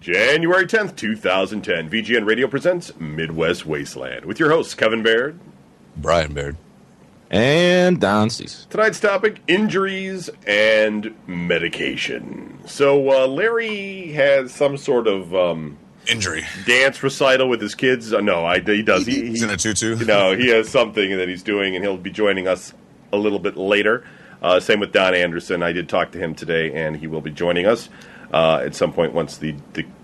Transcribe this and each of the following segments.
January 10th, 2010, VGN Radio presents Midwest Wasteland with your hosts, Kevin Baird, Brian Baird, and Don Cease. Tonight's topic, injuries and medication. So Larry has some sort of injury dance recital with his kids. He does. He's in a tutu. He has something that he's doing, and he'll be joining us a little bit later. Same with Don Anderson. I did talk to him today, and he will be joining us at some point once the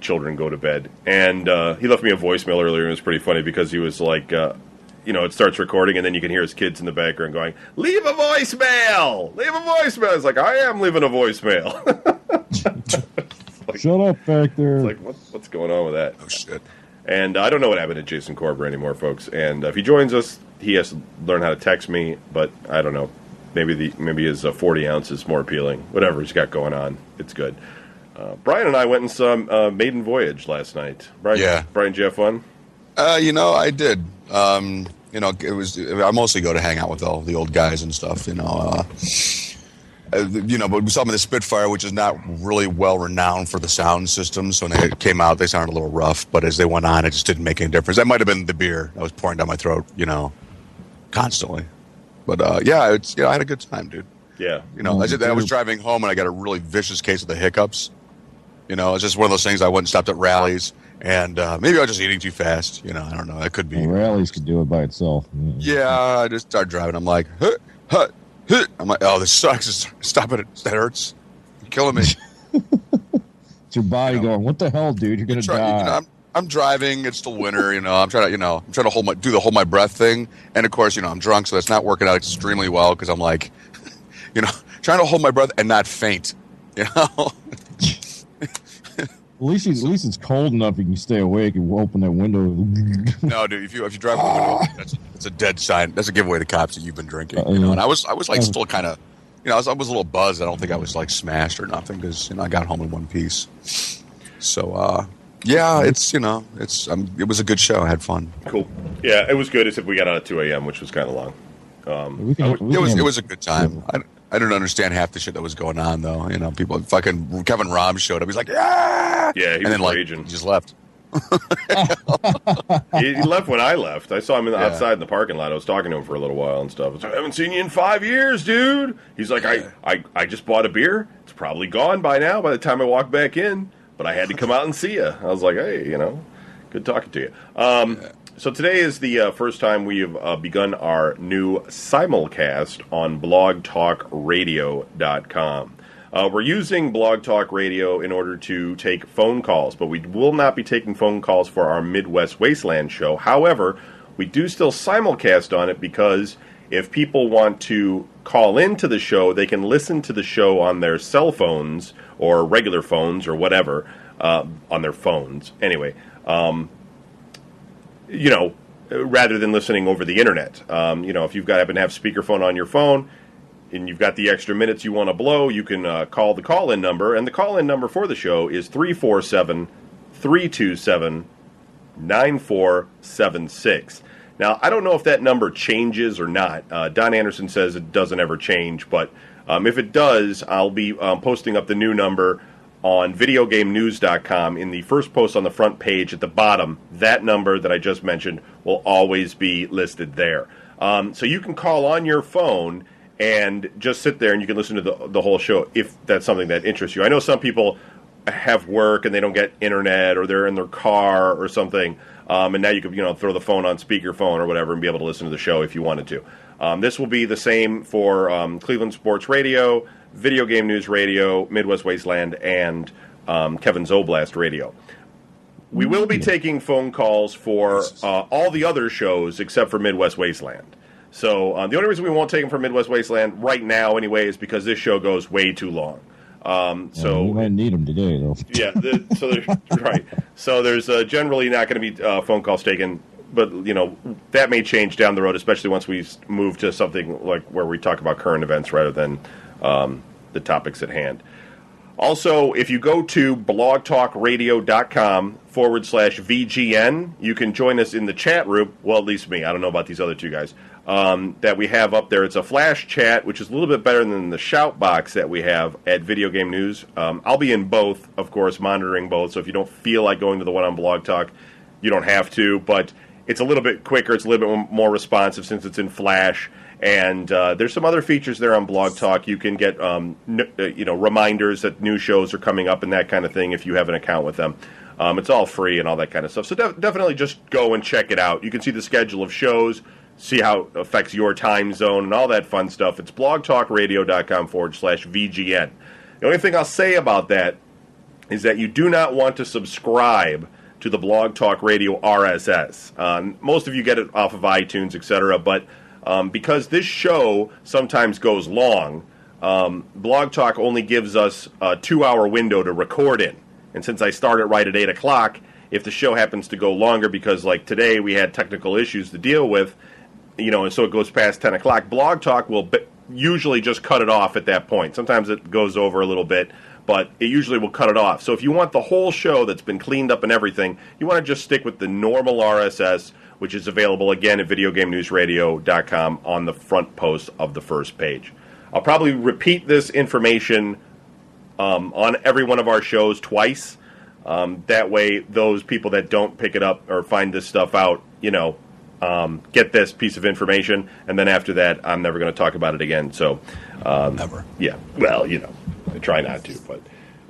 children go to bed. And he left me a voicemail earlier, and it was pretty funny because he was like, it starts recording, and then you can hear his kids in the background going, "Leave a voicemail! Leave a voicemail!" It's like, I am leaving a voicemail. Like, shut up back there. It's like, what's going on with that? Oh, shit. And I don't know what happened to Jason Corber anymore, folks. And if he joins us, he has to learn how to text me, but I don't know. Maybe his 40 ounce is more appealing. Whatever he's got going on, it's good. Brian and I went and saw Maiden Voyage last night. Brian, yeah. Brian, did you have fun? I did. I mostly go to hang out with all the old guys and stuff, but we saw them in the Spitfire, which is not really well renowned for the sound system. So when they came out, they sounded a little rough, but as they went on, it just didn't make any difference. That might have been the beer that was pouring down my throat, constantly. But I had a good time, dude. Yeah. I was driving home and I got a really vicious case of the hiccups. It's just one of those things. I went and stopped at rallies, and maybe I was just eating too fast. I don't know. It could be. Well, rallies could do it by itself. Yeah, I just started driving. I'm like, huh. I'm like, oh, this sucks. Stop it. That hurts. You're killing me. It's your body going, what the hell, dude? You're going to die. I'm driving. It's still winter. I'm trying to do the hold my breath thing. And of course, I'm drunk, so that's not working out extremely well because I'm like, trying to hold my breath and not faint. At least it's cold enough you can stay awake and open that window. No, dude. If you drive a window, that's a dead sign. That's a giveaway to cops that you've been drinking. And I was like still kind of, I was a little buzzed. I don't think I was like smashed or nothing because I got home in one piece. So it was a good show. I had fun. Cool. Yeah, it was good. Except we got out at 2 a.m., which was kind of long. It was a good time. I don't understand half the shit that was going on, though. People, fucking Kevin Robb showed up. He's like, yeah! Yeah, he was raging. He just left. he left when I left. I saw him outside in the parking lot. I was talking to him for a little while and stuff. I was like, I haven't seen you in 5 years, dude. He's like, I just bought a beer. It's probably gone by now by the time I walk back in, but I had to come out and see you. I was like, hey, good talking to you. So today is the first time we have begun our new simulcast on blogtalkradio.com. We're using Blog Talk Radio in order to take phone calls, but we will not be taking phone calls for our Midwest Wasteland show. However, we do still simulcast on it because if people want to call into the show, they can listen to the show on their cell phones or regular phones or whatever, on their phones. Anyway, rather than listening over the internet. If you've happen to have speakerphone on your phone and you've got the extra minutes you want to blow, you can call the call-in number. And the call-in number for the show is 347-327-9476. Now, I don't know if that number changes or not. Don Anderson says it doesn't ever change, but if it does, I'll be posting up the new number on videogamenews.com. In the first post on the front page at the bottom, that number that I just mentioned will always be listed there. So you can call on your phone and just sit there and you can listen to the whole show if that's something that interests you. I know some people have work and they don't get internet or they're in their car or something, and now you could throw the phone on speakerphone or whatever and be able to listen to the show if you wanted to. This will be the same for Cleveland Sports Radio, Video Game News Radio, Midwest Wasteland, and Kevin's Oblast Radio. We will be taking phone calls for all the other shows except for Midwest Wasteland. So the only reason we won't take them for Midwest Wasteland right now anyway is because this show goes way too long. We might need them today, though. Yeah, right. So there's generally not going to be phone calls taken, but that may change down the road, especially once we move to something like where we talk about current events rather than the topics at hand. Also, if you go to blogtalkradio.com/VGN, you can join us in the chat room. Well, at least me. I don't know about these other two guys. that we have up there. It's a flash chat, which is a little bit better than the shout box that we have at Video Game News. I'll be in both, of course, monitoring both. So if you don't feel like going to the one on Blog Talk, you don't have to. But it's a little bit quicker. It's a little bit more responsive since it's in Flash. And there's some other features there on Blog Talk. You can get reminders that new shows are coming up and that kind of thing if you have an account with them. It's all free and all that kind of stuff. So definitely just go and check it out. You can see the schedule of shows, see how it affects your time zone and all that fun stuff. It's blogtalkradio.com/VGN. The only thing I'll say about that is that you do not want to subscribe to the Blog Talk Radio RSS. Most of you get it off of iTunes, etc., but because this show sometimes goes long, Blog Talk only gives us a 2-hour window to record in. And since I start it right at 8 o'clock, if the show happens to go longer because, like today, we had technical issues to deal with, and so it goes past 10 o'clock, Blog Talk will usually just cut it off at that point. Sometimes it goes over a little bit, but it usually will cut it off. So if you want the whole show that's been cleaned up and everything, you want to just stick with the normal RSS, which is available, again, at videogamenewsradio.com on the front post of the first page. I'll probably repeat this information on every one of our shows twice. That way, those people that don't pick it up or find this stuff out, get this piece of information, and then after that, I'm never going to talk about it again. So, never. Yeah. Well, I try not to, but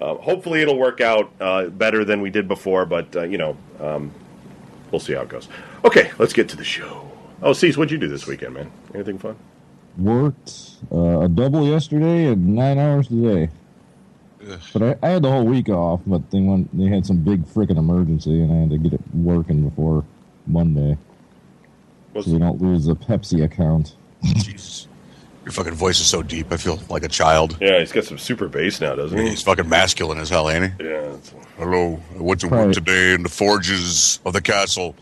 hopefully it'll work out better than we did before. But we'll see how it goes. Okay, let's get to the show. Oh, Cease, what'd you do this weekend, man? Anything fun? Worked a double yesterday and 9 hours today. Ugh. But I had the whole week off, but they had some big frickin' emergency, and I had to get it working before Monday. So we don't lose the Pepsi account. Jesus. Your fucking voice is so deep, I feel like a child. Yeah, he's got some super bass now, doesn't he? He's fucking masculine as hell, ain't he? Yeah. Hello, I went to work today in the forges of the castle.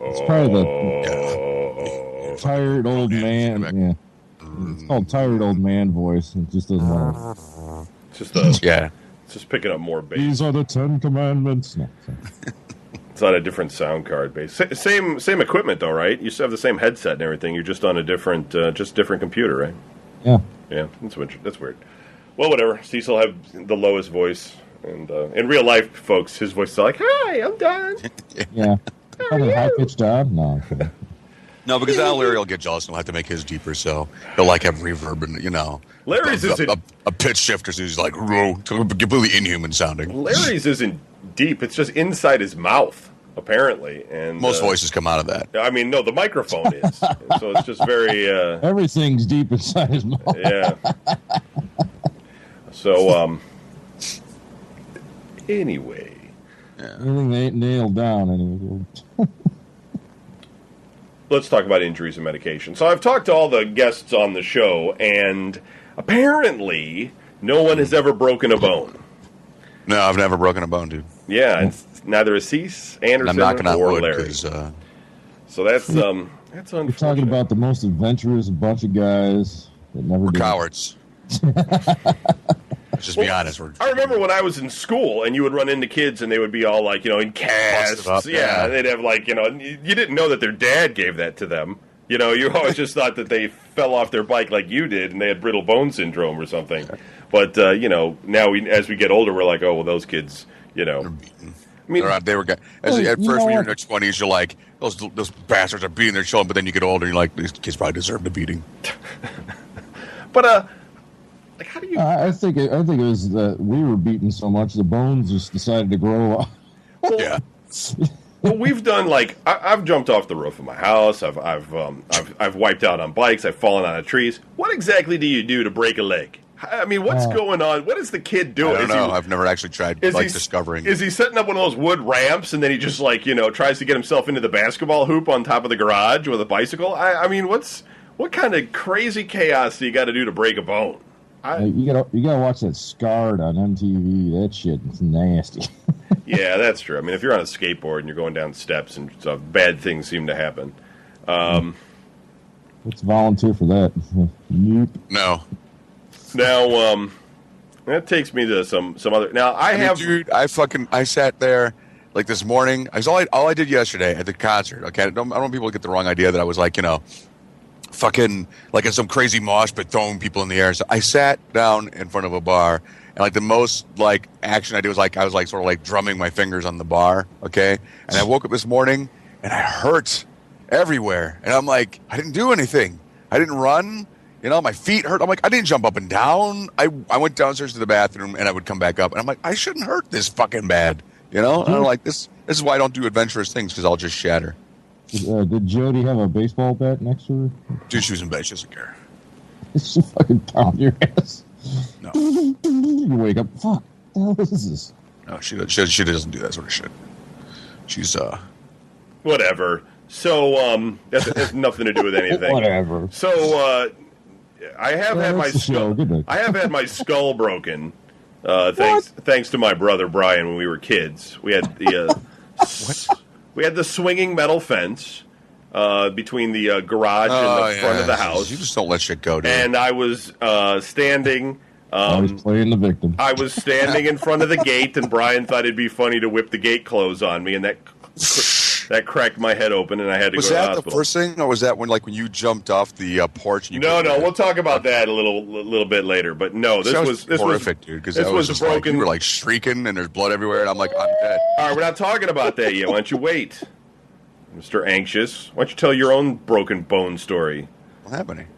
It's probably the tired old man. Yeah. It's called tired old man voice. It just doesn't want to. It's just yeah. It's just picking up more bass. These are the 10 Commandments. No, it's on a different sound card base. Same equipment though, right? You still have the same headset and everything. You're just on a different computer, right? Yeah. Yeah, that's weird. Well, whatever. Cecil will have the lowest voice, and in real life, folks, his voice is like, "Hi, I'm done." Yeah. Probably high pitched job. No, I'm kidding. No, because now Larry will get jealous and he'll have to make his deeper, so he'll have reverb and Larry's isn't a pitch shifter, so he's like completely inhuman sounding. Larry's isn't deep; it's just inside his mouth, apparently. And most voices come out of that. I mean, no, the microphone is, and so it's just very. Everything's deep inside his mouth. Yeah. So, anyway. Yeah. Everything they ain't nailed down anyway. Let's talk about injuries and medication. So I've talked to all the guests on the show, and apparently no one has ever broken a bone. No, I've never broken a bone, dude. Yeah, and neither has Cease, Anderson, or Larry. So that's unfortunate. You're talking about the most adventurous bunch of guys that never did. Cowards. Just be honest. I remember when I was in school, and you would run into kids, and they would be all like, in casts. Yeah, they'd have you didn't know that their dad gave that to them. You always just thought that they fell off their bike like you did, and they had brittle bone syndrome or something. But now as we get older, we're like, oh well, those kids, They're beaten. I mean, at first when you're in your 20s, you're like, those bastards are beating their children. But then you get older, and you're like, these kids probably deserve the beating. But how do you? I think it was that we were beaten so much the bones just decided to grow up. Well, yeah. Well, we've done I've jumped off the roof of my house. I've wiped out on bikes. I've fallen out of trees. What exactly do you do to break a leg? I mean, what's going on? What is the kid doing? I don't know. I've never actually tried discovering. Is he setting up one of those wood ramps and then he just tries to get himself into the basketball hoop on top of the garage with a bicycle? I mean, what kind of crazy chaos do you got to do to break a bone? You gotta watch that Scarred on MTV. That shit is nasty. Yeah, that's true. I mean, if you're on a skateboard and you're going down steps and stuff, bad things seem to happen. Let's volunteer for that. Nope. No. Now, that takes me to some other. Now, dude, I sat there like this morning. All I did yesterday at the concert. Okay, I don't want people to get the wrong idea that I was like, fucking like in some crazy mosh pit throwing people in the air. So I sat down in front of a bar, and like the most like action I did was like I was like sort of like drumming my fingers on the bar, okay? And I woke up this morning and I hurt everywhere, and I'm like, I didn't do anything. I didn't run. You know, my feet hurt. I'm like, I didn't jump up and down. I went downstairs to the bathroom, and I would come back up, and I'm like, I shouldn't hurt this fucking bad. You know, and I'm like, this is why I don't do adventurous things, because I'll just shatter. Did Jody have a baseball bat next to her? Dude, she was in bed. She doesn't care. She fucking pound your ass. No. You wake up. Fuck. The hell is this? No, she doesn't do that sort of shit. She's whatever. So that has nothing to do with anything. Whatever. So I have had my skull broken. Thanks to my brother Brian when we were kids. We had the we had the swinging metal fence between the garage and the front of the house. You just don't let shit go, dude. And I was standing. I was playing the victim. I was standing in front of the gate, and Brian thought it'd be funny to whip the gate close on me, and that cracked my head open, and I had to go to the hospital. Was that the first thing, or was that when you jumped off the porch? And no, we'll talk about that a little bit later. But no, this was horrific, dude. Because this was broken. Like, you were like shrieking, and there's blood everywhere, and I'm like, I'm dead. All right, we're not talking about that yet. Why don't you wait, Mr. Anxious? Why don't you tell your own broken bone story? What's happening?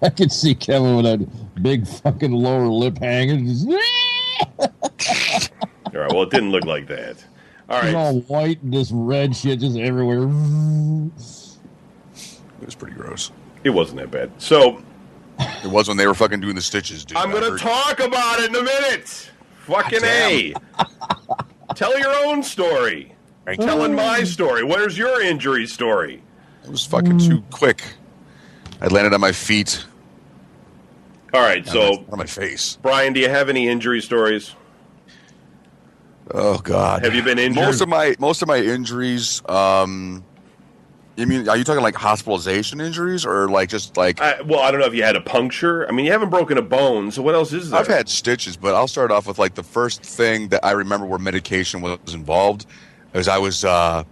I can see Kevin with that big fucking lower lip hanging. All right, well, it didn't look like that. All right. It's all white and this red shit just everywhere. It was pretty gross. It wasn't that bad. So it was when they were fucking doing the stitches, dude. I'm going to talk about it in a minute. Fucking A. Tell your own story. I'm telling my story. Where's your injury story? It was fucking too quick. I landed on my feet. All right, so on my face. Brian, do you have any injury stories? Oh God! Have you been injured? Most of my injuries. I mean, are you talking like hospitalization injuries or like just like? Well, I don't know if you had a puncture. I mean, you haven't broken a bone, so what else is there? I've had stitches, but I'll start off with like the first thing that I remember where medication was involved. Is I was, I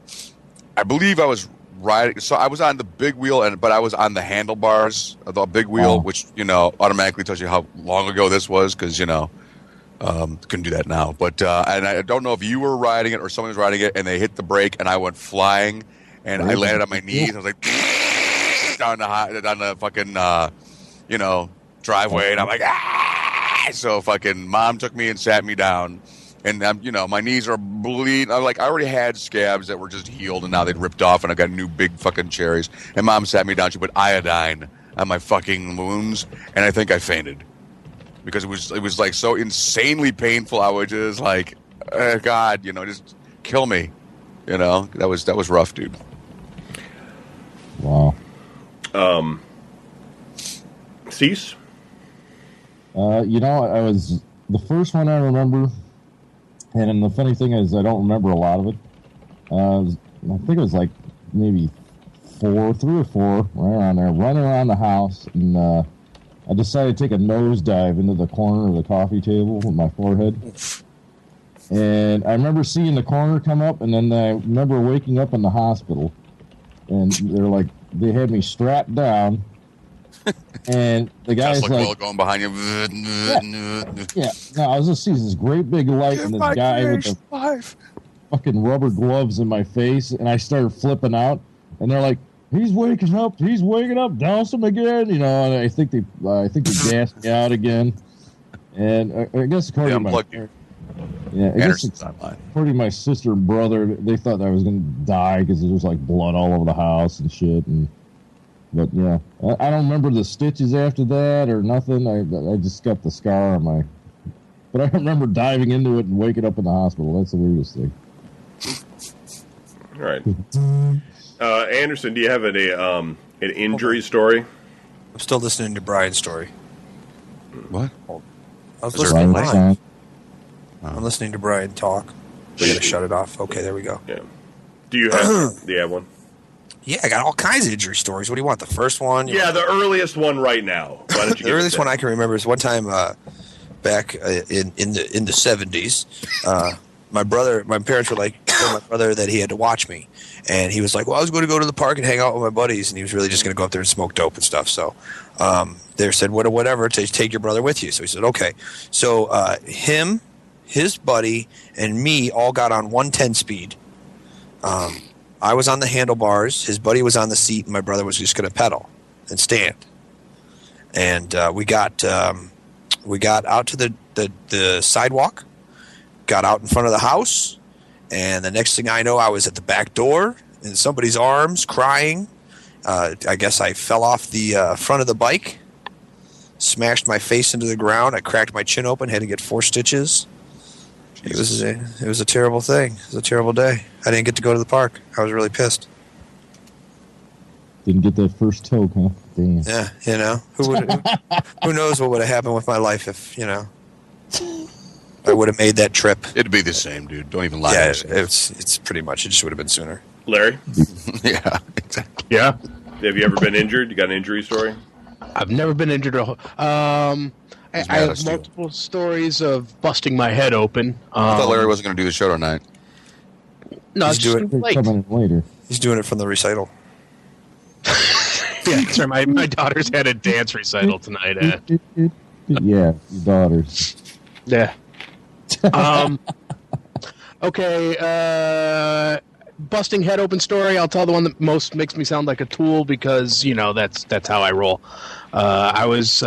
believe I was riding. So I was on the big wheel, but I was on the handlebars of the big wheel, which automatically tells you how long ago this was because couldn't do that now. But and I don't know if you were riding it or someone was riding it, and they hit the brake, and I went flying, and I landed on my knees. I was like down the fucking driveway, and I'm like ah! So fucking mom took me and sat me down. And my knees are bleeding. I already had scabs that were just healed, and now they'd ripped off, and I got new big fucking cherries. And mom sat me down. She put iodine on my fucking wounds, and I think I fainted because it was like so insanely painful. I was just like, God, just kill me. That was rough, dude. Wow. Cease. I was the first one I remember. And the funny thing is, I don't remember a lot of it. I think it was like maybe 3 or 4, right around there, running around the house. And I decided to take a nosedive into the corner of the coffee table with my forehead. And I remember seeing the corner come up, and then I remember waking up in the hospital. And they had me strapped down. And the guy's like going behind you. Yeah. No, I was just seeing this great big light and this guy with the fucking rubber gloves in my face, and I started flipping out. And they're like, "He's waking up! Douse him again!" And I think they gassed me out again. And I guess according to my sister and brother, they thought I was going to die because there was like blood all over the house and shit. But yeah, I don't remember the stitches after that or nothing. I just got the scar on my. But I remember diving into it and waking up in the hospital. That's the weirdest thing. All right, Anderson, do you have an injury story? I'm still listening to Brian's story. What? I was listening to Brian. I'm listening to Brian talk. We gotta shut it off. Okay, there we go. Yeah. Do you have one? Yeah, I got all kinds of injury stories. What do you want? The first one? Yeah, the earliest one right now. Why don't you the earliest one I can remember is one time back in the 70s. My parents were like, told my brother that he had to watch me. And he was like, well, I was going to go to the park and hang out with my buddies. And he was really just going to go up there and smoke dope and stuff. So they said, whatever, take your brother with you. So he said, okay. So him, his buddy, and me all got on 110 speed. I was on the handlebars. His buddy was on the seat. And my brother was just going to pedal and stand. And we got out to the sidewalk, got out in front of the house, and the next thing I know, I was at the back door in somebody's arms crying. I guess I fell off the front of the bike, smashed my face into the ground. I cracked my chin open, had to get 4 stitches. It was a terrible thing. It was a terrible day. I didn't get to go to the park. I was really pissed. Didn't get that first toke, huh? Damn. Yeah, who knows what would have happened with my life if, I would have made that trip. It'd be the same, dude. Don't even lie. Yeah, it's pretty much. It just would have been sooner. Larry? Yeah, exactly. Yeah. Have you ever been injured? You got an injury story? I've never been injured. I have multiple stories of busting my head open. I thought Larry wasn't going to do the show tonight. No, He's it's just doing late. Coming later. He's doing it from the recital. Yeah, sorry, my daughter's had a dance recital tonight. Yeah, your daughters. Yeah. Okay. Busting head open story. I'll tell the one that most makes me sound like a tool because that's how I roll. It's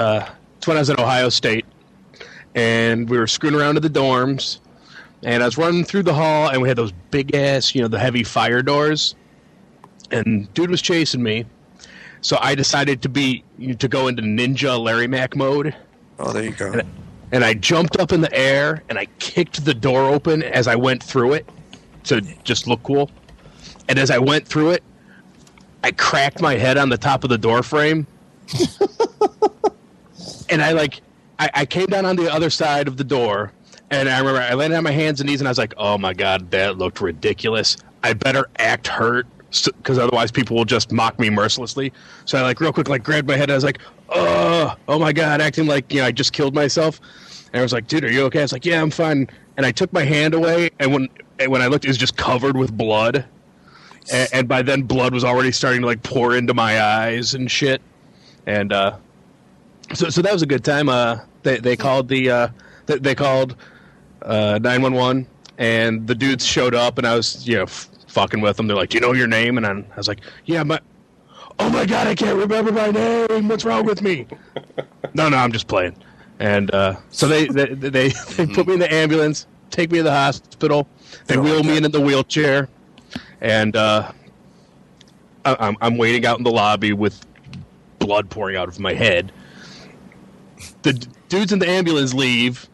when I was at Ohio State, and we were screwing around to the dorms, and I was running through the hall, and we had those big ass, the heavy fire doors, and dude was chasing me. So I decided to go into ninja Larry Mac mode. Oh, there you go. And I jumped up in the air, and I kicked the door open as I went through it to just look cool. And as I went through it, I cracked my head on the top of the door frame. And I came down on the other side of the door, and I remember I landed on my hands and knees, and I was like, oh, my God, that looked ridiculous. I better act hurt, because otherwise people will just mock me mercilessly. So I real quick grabbed my head and I was like, oh my God, acting like I just killed myself. And I was like, dude, are you okay? I was like, yeah, I'm fine. And I took my hand away, and when I looked, it was just covered with blood. And by then blood was already starting to pour into my eyes and shit. And so that was a good time. They called they called 911, and the dudes showed up, and I was fucking with them. They're like, do you know your name? And I was like, yeah, oh my God, I can't remember my name. What's wrong with me? No, I'm just playing. And so they put me in the ambulance, take me to the hospital. They wheel me into the wheelchair, and I'm waiting out in the lobby with blood pouring out of my head. The dudes in the ambulance leave.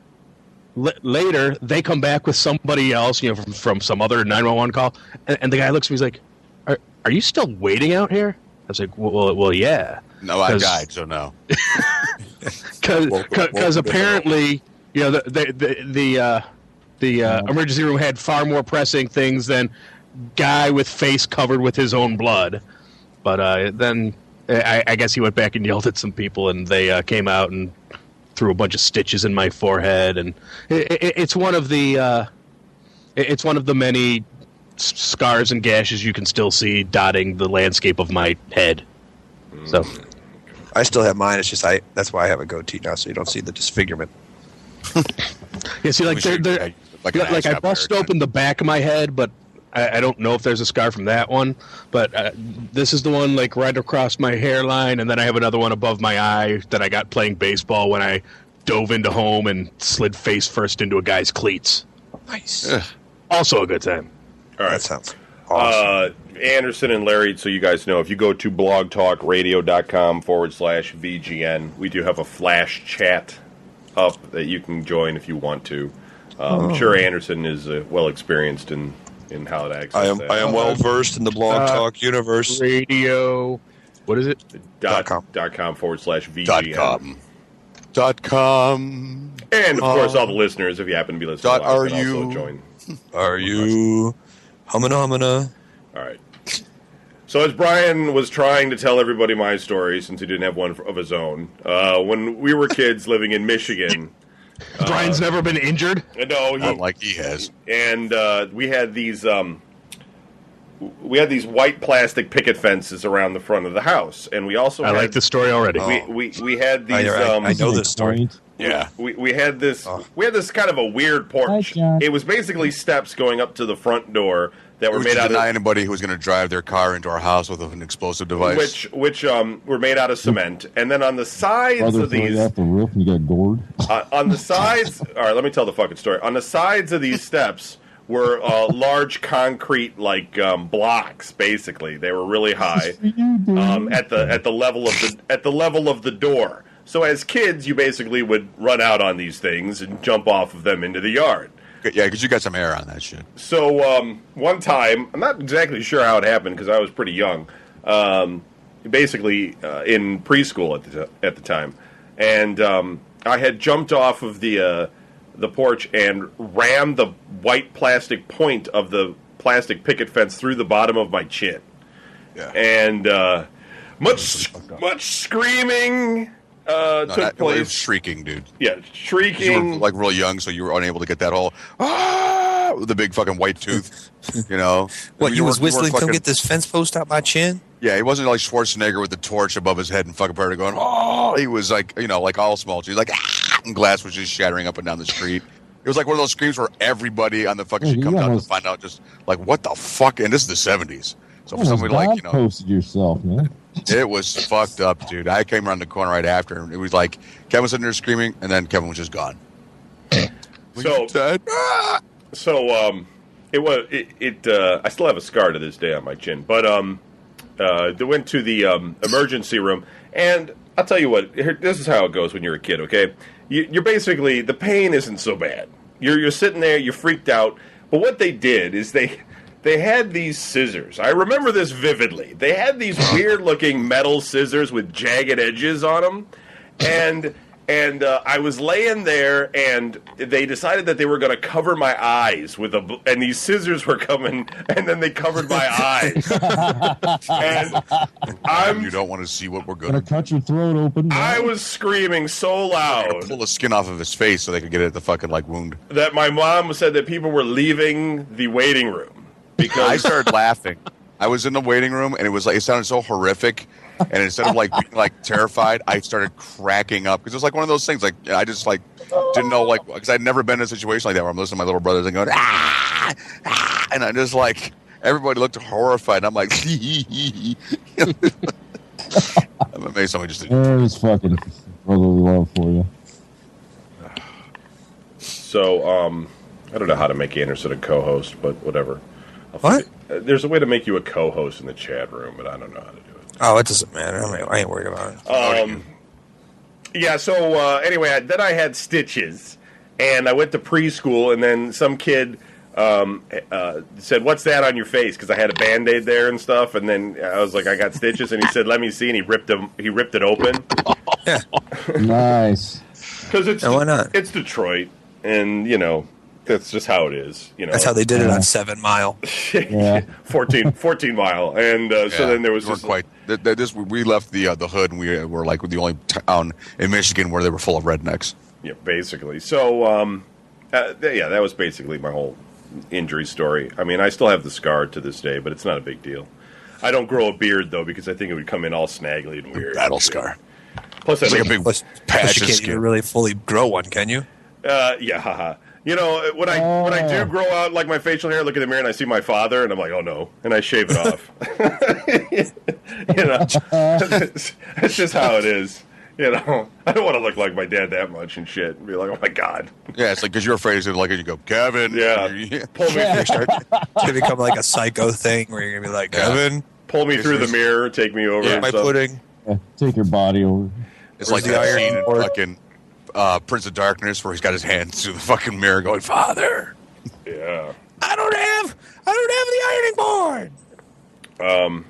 Later, they come back with somebody else, from some other 911 call, and the guy looks at me. He's like, "Are you still waiting out here?" I was like, "Well, yeah." No, I died, so no. Because apparently, the emergency room had far more pressing things than guy with face covered with his own blood. But then I guess he went back and yelled at some people, and they came out and threw a bunch of stitches in my forehead, and it's one of the many scars and gashes you can still see dotting the landscape of my head. So I still have mine. It's just that's why I have a goatee now, so you don't see the disfigurement. Yeah, see, I busted open the back of my head, but I don't know if there's a scar from that one. But this is the one right across my hairline, and then I have another one above my eye that I got playing baseball when I dove into home and slid face first into a guy's cleats. Nice. Also a good time. All right. That sounds awesome. Anderson and Larry, so you guys know, if you go to blogtalkradio.com/VGN, we do have a flash chat up that you can join if you want to. I'm sure Anderson is well experienced in how to access that. I am well versed in the blog talk universe. Radio. What is it? .com/VGN. .com. And, of course, all the listeners, if you happen to be listening live, can .ru. also join. Are you humana? All right. So as Brian was trying to tell everybody my story, since he didn't have one of his own, when we were kids living in Michigan, Brian's never been injured. No, Not like he has. And we had these white plastic picket fences around the front of the house, and we also I like the story already. we had these. I know this story. Yeah. We had this kind of a weird porch. Hi, John. It was basically steps going up to the front door that were made out deny of anybody who was going to drive their car into our house with an explosive device. which were made out of cement, and then on the sides Brother of throw you these off the roof and you got gored. on the sides. All right, let me tell the fucking story. On the sides of these steps were large concrete blocks. Basically, they were really high at the level of the door. So as kids, you basically would run out on these things and jump off of them into the yard. Yeah, because you got some air on that shit. So one time, I'm not exactly sure how it happened because I was pretty young, basically in preschool at the time, and I had jumped off of the porch and rammed the white plastic point of the plastic picket fence through the bottom of my chin, and much screaming. Took place. It was shrieking, dude. Yeah, shrieking. You were like really young, so you were unable to get that whole with the big fucking white tooth. You know What, you was whistling, fucking, come get this fence post out my chin? Yeah, he wasn't like Schwarzenegger with the torch above his head and fucking party going. Oh, he was like like all small. He was like and glass was just shattering up and down the street. It was like one of those screams where everybody on the fucking street comes out to find out just like what the fuck. And this is the 70s, so for somebody like posted yourself, man. It was fucked up, dude. I came around the corner right after, and it was like Kevin was sitting there screaming, and then Kevin was just gone. So it was I still have a scar to this day on my chin, but they went to the emergency room, and I'll tell you what. This is how it goes when you're a kid. Okay, you're basically, the pain isn't so bad. You're sitting there, you're freaked out, but what they did is they had these scissors. I remember this vividly. They had these weird-looking metal scissors with jagged edges on them, and I was laying there, and they decided that they were going to cover my eyes and these scissors were coming, and then they covered my eyes. And you don't want to see what we're gonna cut your throat open. I was screaming so loud, pull the skin off of his face so they could get at the fucking wound. That my mom said that people were leaving the waiting room. Because I started laughing. I was in the waiting room, and it sounded so horrific. And instead of being terrified, I started cracking up because it was one of those things. I just didn't know because I'd never been in a situation like that where I'm listening to my little brothers and going and I just everybody looked horrified. And I'm like, I'm amazed somebody just did. There's fucking brotherly love for you. So I don't know how to make Anderson a co-host, but whatever. What? There's a way to make you a co-host in the chat room, but I don't know how to do it. Oh, it doesn't matter. I ain't worried about it. Yeah, so anyway, then I had stitches, and I went to preschool, and then some kid said, "What's that on your face?" Because I had a Band-Aid there and stuff, and then I was like, "I got stitches," and he said, "Let me see," and he ripped it open. Yeah. Nice. Because why not? It's Detroit, and that's just how it is. That's how they did it on 7 Mile. Yeah. 14 Mile, and so then there was just we left the hood, and we were the only town in Michigan where they were full of rednecks. Yeah, basically. So that was basically my whole injury story. I mean, I still have the scar to this day, but it's not a big deal. I don't grow a beard though because I think it would come in all snaggly and weird. Battle scar. Plus, it's like a big patch you of can't skin. even really fully grow one, can you? Yeah, haha. When I do grow out my facial hair, I look in the mirror and I see my father, and I'm like, oh no, and I shave it off. It's just how it is. I don't want to look like my dad that much and shit, and be like, oh my god. Yeah, it's because you're afraid of you go, Kevin. Yeah, pull me. It's gonna become a psycho thing where you're gonna be like, Kevin, pull me through the mirror, take me over. Yeah, my pudding. Yeah, take your body over. It's like the iron scene in fucking Prince of Darkness where he's got his hands through the fucking mirror going, Father. Yeah. I don't have the ironing board.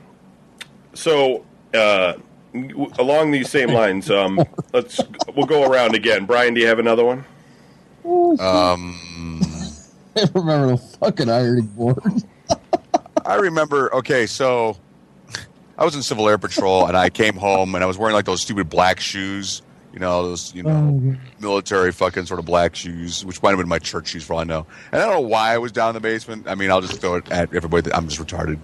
So along these same lines, we'll go around again. Brian, do you have another one? I remember the fucking ironing board. I remember. Okay, so I was in Civil Air Patrol, and I came home, and I was wearing those stupid black shoes You know, those, military fucking sort of black shoes, which might have been my church shoes for all I know. And I don't know why I was down in the basement. I mean, I'll just throw it at everybody that I'm just retarded.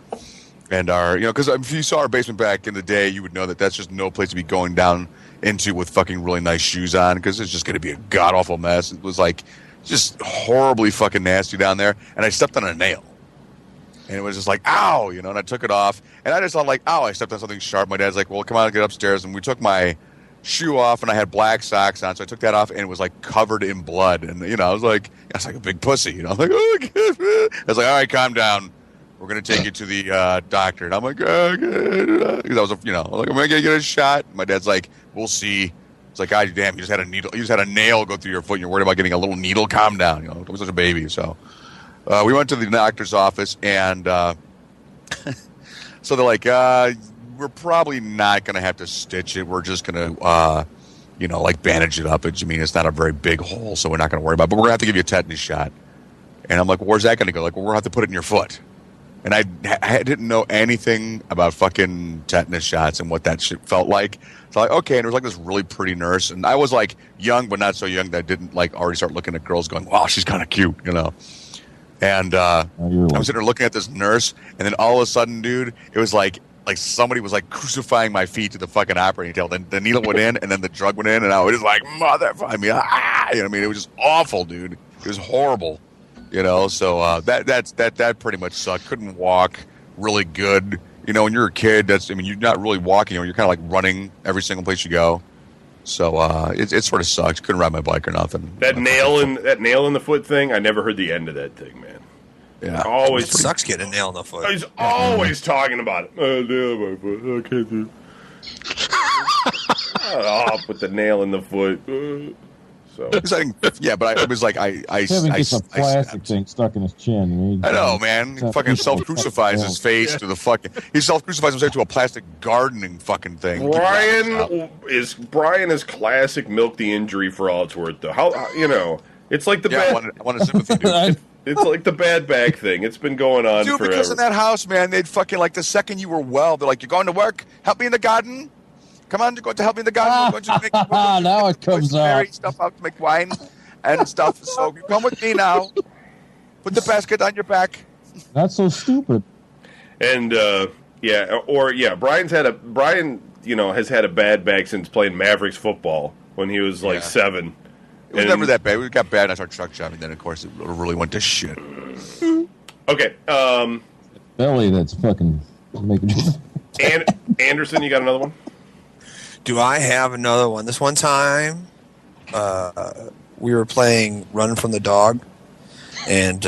And because if you saw our basement back in the day, you would know that that's just no place to be going down into with fucking really nice shoes on, because it's just going to be a god awful mess. It was like just horribly fucking nasty down there. And I stepped on a nail. And it was just like, ow, and I took it off. And I just thought, like, ow, I stepped on something sharp. My dad's like, well, come on, get upstairs. And we took my shoe off, and I had black socks on. So I took that off, and it was, like, covered in blood. And, I was like a big pussy. I was like, oh, I was like, all right, calm down. We're going to take you to the doctor. And I'm like, okay. Because I was, I'm like, am I going to get a shot? My dad's like, we'll see. It's like, God damn, you just had a needle. You just had a nail go through your foot, and you're worried about getting a little needle. Calm down. Don't be such a baby. So we went to the doctor's office, and so they're like, we're probably not going to have to stitch it. We're just going to, like bandage it up. It's not a very big hole, so we're not going to worry about it. But we're going to have to give you a tetanus shot. And I'm like, well, where's that going to go? Like, well, we're going to have to put it in your foot. And I didn't know anything about fucking tetanus shots and what that shit felt like. So like, okay, and there was like this really pretty nurse. And I was like young, but not so young that I didn't like already start looking at girls going, wow, she's kind of cute, And I'm sitting there looking at this nurse, and then all of a sudden, dude, it was like somebody was like crucifying my feet to the fucking operating table. Then the needle went in, and then the drug went in, and I was just like, motherfucker. It was just awful, dude. It was horrible, So that pretty much sucked. Couldn't walk really good. When you're a kid, you're not really walking. You're kind of like running every single place you go. So it sort of sucks. Couldn't ride my bike or nothing. That nail in the foot thing. I never heard the end of that thing, man. Yeah, always it sucks getting a nail in the foot. He's always talking about it. Oh, nail in my foot. I can't do it. Off with the nail in the foot. So yeah, but I was like, Kevin gets a plastic thing stuck in his chin. I know, man. He fucking self-crucifies his face to the fucking. He self-crucifies himself to a plastic gardening fucking thing. Brian is classic milk the injury for all it's worth, though. How it's like the bad. I want a sympathy, dude. It's like the bad back thing. It's been going on forever. Because in that house, man, they'd fucking like the second you were well, they're like, you're going to work. Help me in the garden. Come on, you're going to help me in the garden. We're going to make now it comes out. Stuff out to make wine and stuff. So you come with me now. Put the basket on your back. That's so stupid. And Brian has had a bad back since playing Mavericks football when he was like 7. It was never that bad. We got bad and I started truck driving. Then of course it really went to shit. Okay. Belly, that's fucking making. And Anderson, you got another one? Do I have another one? This one time, we were playing Run from the Dog, and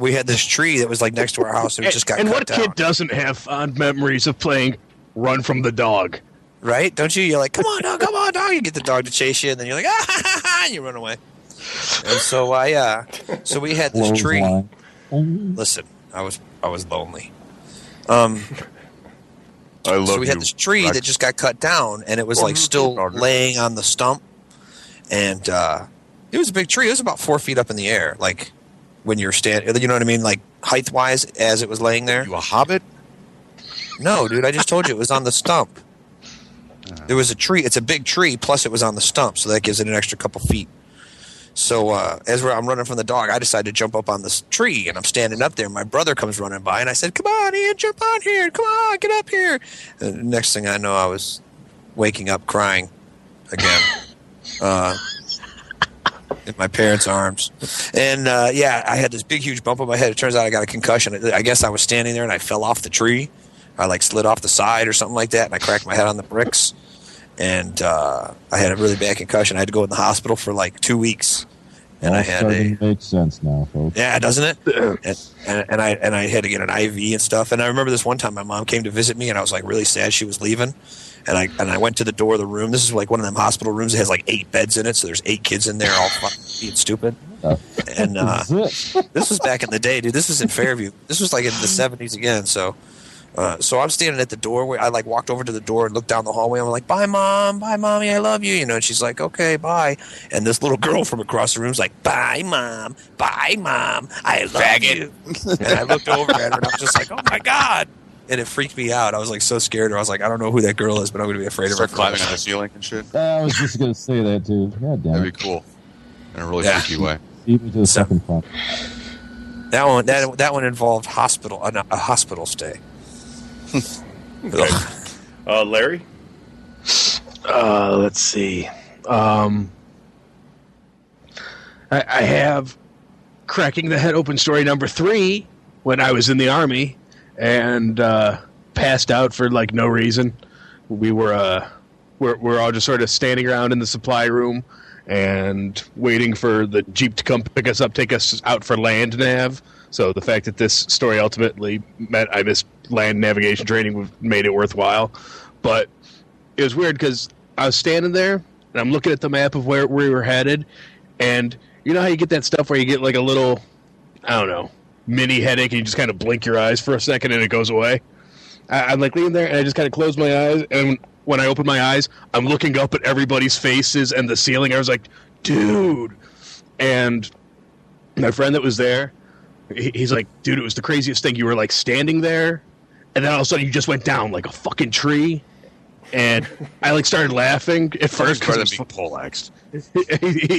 we had this tree that was like next to our house, and it just got cut down. And what kid doesn't have fond memories of playing Run from the Dog? Right? Don't you? You're like, come on, dog. You get the dog to chase you, and then you're like, and you run away. And so so we had this tree. Listen, I was lonely. So we had this tree that just got cut down, and it was like still laying on the stump. And it was a big tree. It was about 4 feet up in the air, like when you're standing. You know what I mean? Like height-wise, as it was laying there. You a hobbit? No, dude. I just told you it was on the stump. There was a tree. It's a big tree, plus it was on the stump, so that gives it an extra couple feet. So as I'm running from the dog, I decided to jump up on this tree, and I'm standing up there. My brother comes running by, and I said, come on, Ian, jump on here. Come on, get up here. And next thing I know, I was waking up crying again in my parents' arms. And, I had this big, huge bump on my head. It turns out I got a concussion. I guess I was standing there, and I fell off the tree. I, slid off the side or something like that, and I cracked my head on the bricks. And I had a really bad concussion. I had to go in the hospital for 2 weeks, and I had makes sense now, folks. Yeah, doesn't it? and I had to get an IV and stuff. And I remember this one time my mom came to visit me, and I was really sad she was leaving. And I went to the door of the room. This is one of them hospital rooms that has 8 beds in it, so there's 8 kids in there all fucking being stupid. And this was back in the day, dude. This was in Fairview. This was in the 70s again. So I'm standing at the doorway. I walked over to the door and looked down the hallway. I'm like, bye, Mom. Bye, Mommy. I love you. And she's like, okay, bye. And this little girl from across the room's like, bye, Mom. Bye, Mom. I love you. And I looked over at her and I was just like, oh, my God. and it freaked me out. I was like so scared. I was like, I don't know who that girl is, but I'm going to be afraid of her. Start climbing on the ceiling and shit. I was just going to say that too. God damn That'd it. be cool in a really freaky way. Beat me to the second front. That one involved a hospital stay. Okay. Larry? Let's see. I have cracking the head open story number 3 when I was in the Army and passed out for like no reason. We're all just sort of standing around in the supply room and waiting for the Jeep to come pick us up, take us out for land nav. So the fact that this story ultimately meant I missed land navigation training made it worthwhile. But it was weird because I was standing there and I'm looking at the map of where we were headed, and you know how you get that stuff where you get like a little, I don't know, mini headache and you just kind of blink your eyes for a second and it goes away? I'm like leaning there and I just kind of close my eyes, and when I open my eyes, I'm looking up at everybody's faces and the ceiling. I was like, dude. And my friend that was there, he's like, dude, it was the craziest thing. You were like standing there, and then all of a sudden you just went down like a fucking tree. And I like started laughing at first because Rather than being poleaxed.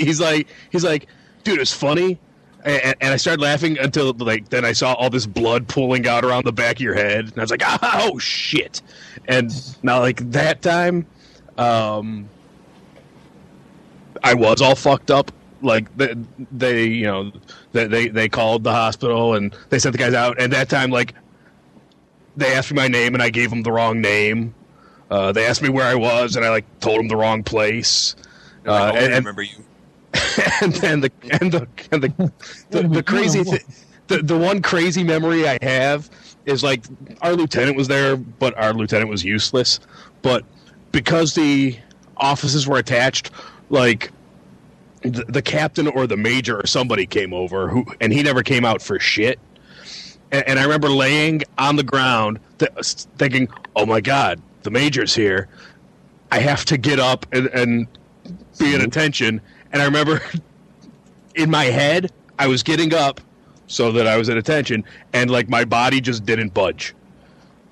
he's like, dude, it's funny. And I started laughing until like then I saw all this blood pooling out around the back of your head, and I was like, oh shit. And now like that time, I was all fucked up. Like they called the hospital and they sent the guys out. And that time, like they asked me my name and I gave them the wrong name. They asked me where I was and I like told them the wrong place. I remember you. And then the crazy the one crazy memory I have is like our lieutenant was there, but our lieutenant was useless. But because the offices were attached, like the captain or the major or somebody came over and he never came out for shit. And I remember laying on the ground thinking, oh my God, the major's here. I have to get up and be at attention. And I remember in my head, I was getting up so that I was at attention, and like my body just didn't budge.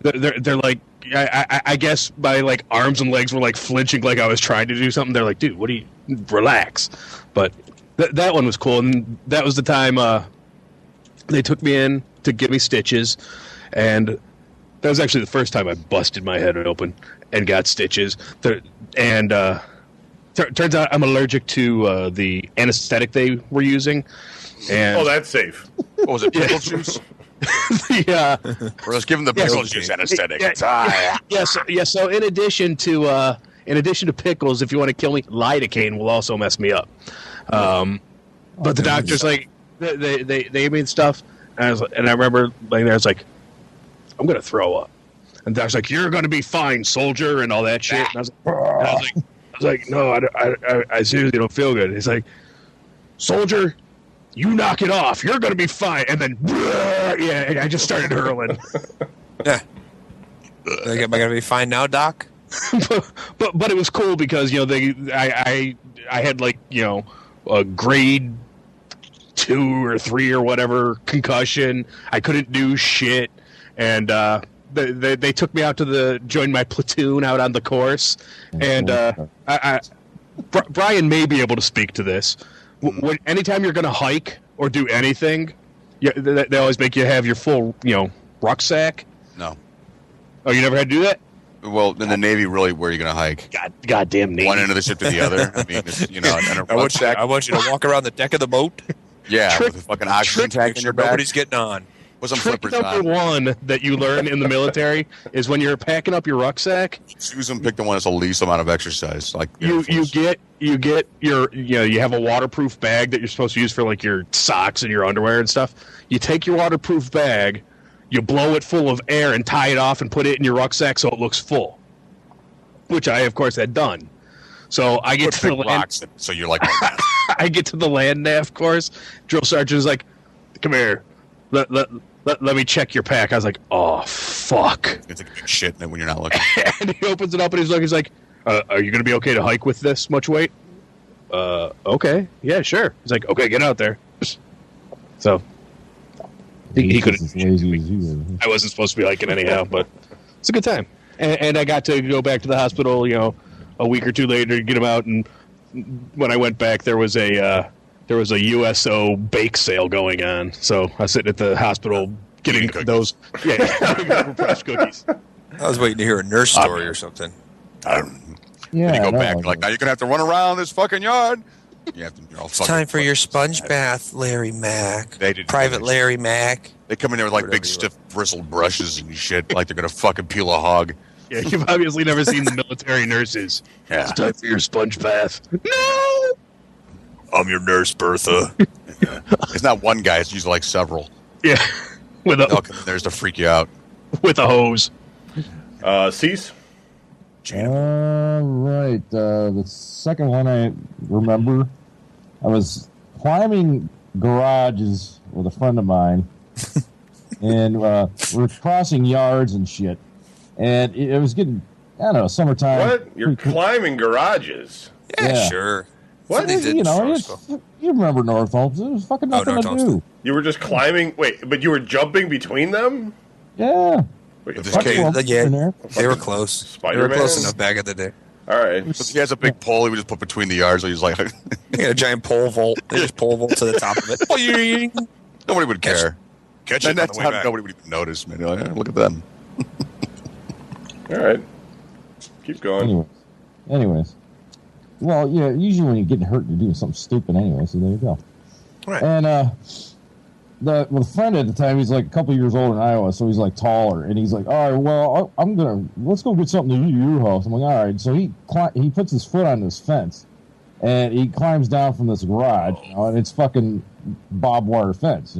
They're like, I guess my like arms and legs were like flinching, like I was trying to do something. They're like, dude, what do you relax? But that one was cool, and that was the time they took me in to give me stitches, and that was actually the first time I busted my head open and got stitches. Turns out I'm allergic to the anesthetic they were using. And that's safe. What was it, pickle juice? Yeah. Or let's give them the pickle juice anesthetic. So in addition to pickles, if you want to kill me, lidocaine will also mess me up. But the doctor's like, they made stuff, and I remember laying there, I was like, I'm going to throw up. And the doctor's like, you're going to be fine, soldier, and all that shit. And I was like, no, I seriously don't feel good. He's like, soldier, you knock it off. You're going to be fine. And then, yeah, I just started hurling. Yeah. Am I going to be fine now, Doc? but it was cool because, you know, I had like, you know, a grade 2 or 3 or whatever concussion. I couldn't do shit. And, they took me out to join my platoon out on the course, and Brian may be able to speak to this. Anytime you're going to hike or do anything, they always make you have your full, you know, rucksack. No. Oh, you never had to do that? Well, in the Navy, really, where are you going to hike? Goddamn Navy. One end of the ship to the other. I mean, it's, you know, I want you to walk around the deck of the boat. Yeah, with a fucking oxygen tank in your back. Nobody's getting on. With some Trick flippers number on. 1 that you learn in the military is when you're packing up your rucksack. Choose and pick the one that's the least amount of exercise. Like you get your, you know, you have a waterproof bag that you're supposed to use for like your socks and your underwear and stuff. You take your waterproof bag, you blow it full of air and tie it off and put it in your rucksack so it looks full, which I of course had done. So I get to the land. So you're like, I get to the land nav course. Drill sergeant is like, "Come here, let me check your pack." I was like, "Oh fuck!" It's like a big shit when you're not looking. And he opens it up and he's like, "Are you going to be okay to hike with this much weight?" Okay, yeah, sure. He's like, "Okay, get out there." So He He's could. just as lazy as you are. I wasn't supposed to be like it anyhow, but it's a good time. And I got to go back to the hospital, a week or two later to get him out. And when I went back, there was a USO bake sale going on. So I was sitting at the hospital getting those fresh cookies. I was waiting to hear a nurse story or something. Yeah, And you go I know. back like, now you're gonna have to run around this fucking yard. You have to. It's time for your sponge bath, Larry Mack. They did Private Larry Mack. They come in there with like big stiff bristled brushes and shit, like they're gonna fucking peel a hog. Yeah, you've obviously never seen the military nurses. Yeah. It's time for your sponge bath. No! I'm your nurse, Bertha. It's not one guy; it's usually like several. Yeah, with They'll come in there to freak you out. a hose. Cease? Right. The second one I remember, I was climbing garages with a friend of mine, and we're crossing yards and shit. And it was getting, I don't know, summertime. What? You're climbing garages? Yeah. Sure. What? They did in Charlottesville. You remember North Holmes? There was fucking nothing North to Holmes. do. You were just climbing? Wait, but you were jumping between them? Yeah. Wait, This fuck- case- Yeah, in there. they were close. They Spider-Man? were close enough back in the day. All right. He has a big pole. He would just put between the yards. So he's like, He had a giant pole vault. They just pole vault to the top of it. nobody would care. Catch And it on that's the how way back. nobody would even notice, man. You're like, "Oh, look at them. All right. Keep going. Anyways. Well, yeah, usually when you're getting hurt, you're doing something stupid anyway, so there you go. Right. And the friend at the time, he's like a couple years older than I was, so he's like taller, and he's like, all right, well, let's go get something to eat at your house. I'm like, all right. So he puts his foot on this fence, and he climbs down from this garage, and it's fucking barbed wire fence,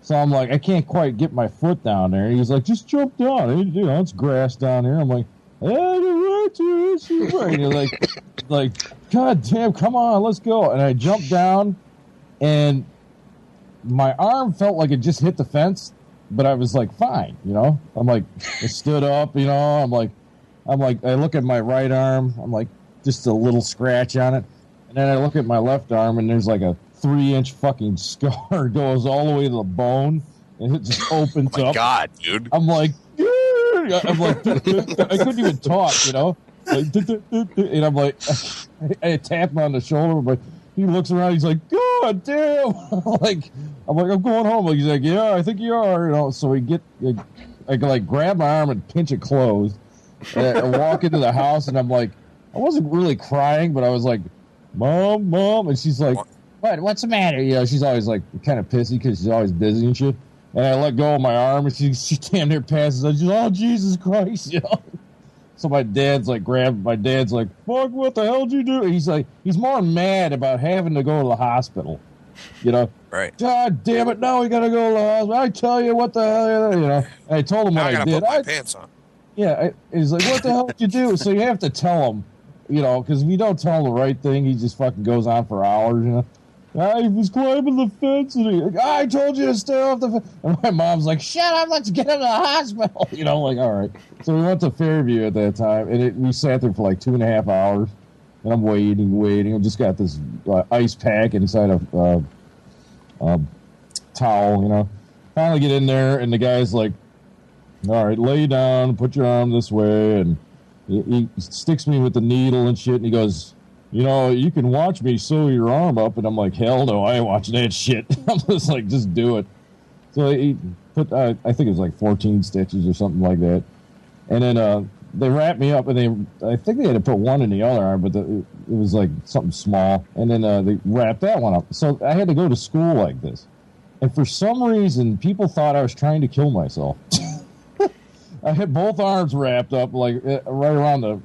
So I'm like, I can't quite get my foot down there. He's like, just jump down. It's grass down there. I'm like, hey, you're right, dude. You're right. And you're like, God damn, come on, let's go. And I jumped down, and my arm felt like it just hit the fence, but I was like, fine, I'm like, I stood up, I'm like, I look at my right arm, I'm like, just a little scratch on it. And then I look at my left arm, and there's like a 3-inch fucking scar goes all the way to the bone, and it just opens Oh my up. God, dude. I'm like, I'm like, I couldn't even talk, Like, and I'm like, I tap him on the shoulder, but he looks around, he's like, God damn! I'm going home. He's like, yeah, I think you are, So I like grab my arm and pinch it closed, and I walk into the house, and I'm like, I wasn't really crying, but I was like, Mom, and she's like, what's the matter? She's always like kind of pissy because she's always busy and shit. And I let go of my arm, and she damn near passes. I just, oh, Jesus Christ, So my dad's like, fuck, what the hell did you do? He's like, he's more mad about having to go to the hospital, Right. God damn it, now we gotta go to the hospital. I tell you what the hell, And I told him Now what I I gotta did. put my pants on. Yeah, he's like, what the hell did you do? So you have to tell him, because if you don't tell him the right thing, he just fucking goes on for hours, I was climbing the fence, and I told you to stay off the fence. And my mom's like, shut up, let's get him to the hospital. Like, all right. So we went to Fairview at that time, and we sat there for like 2.5 hours, and I'm waiting. I just got this ice pack inside a towel, Finally get in there, and the guy's like, all right, lay down, put your arm this way, and he sticks me with the needle and shit, and he goes, you can watch me sew your arm up. And I'm like, hell no, I ain't watching that shit. I'm just like, just do it. So he put, I think it was like 14 stitches or something like that. And then they wrapped me up, and I think they had to put one in the other arm, but it was like something small. And then they wrapped that one up. So I had to go to school like this. And for some reason, people thought I was trying to kill myself. I had both arms wrapped up, like right around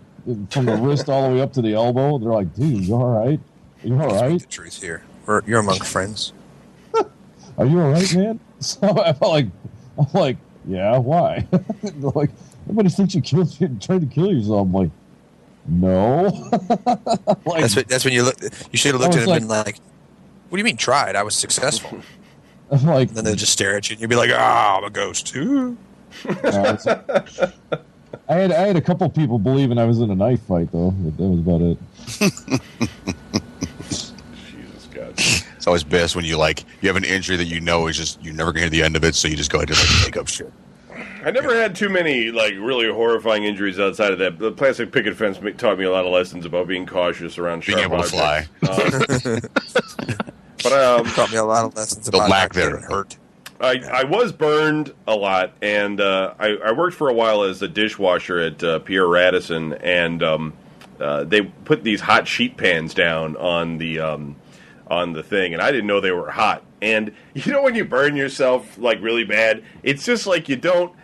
from the wrist all the way up to the elbow. They're like, dude, you all right? Are you all right? The truth here. You're among friends. Are you all right, man? So I'm like, yeah, why? Like, everybody thinks you tried to kill yourself. I'm like, no. Like, That's when you look. You should have looked at him like, and been like, "What do you mean tried? I was successful." I'm like, And then they'll just stare at you, and you'll be like, I'm a ghost too." I had a couple people believing I was in a knife fight, though. But that was about it. Jesus God. It's always best when you have an injury that you know is just you're never gonna hear the end of it, so you just go ahead and make up shit. I never had too many really horrifying injuries outside of that. The plastic picket fence taught me a lot of lessons about being cautious around being able objects. to fly. But taught me a lot of lessons about lack not there getting hurt. I was burned a lot, and I worked for a while as a dishwasher at Pierre Radisson, and they put these hot sheet pans down on the thing, and I didn't know they were hot. And you know when you burn yourself really bad, it's just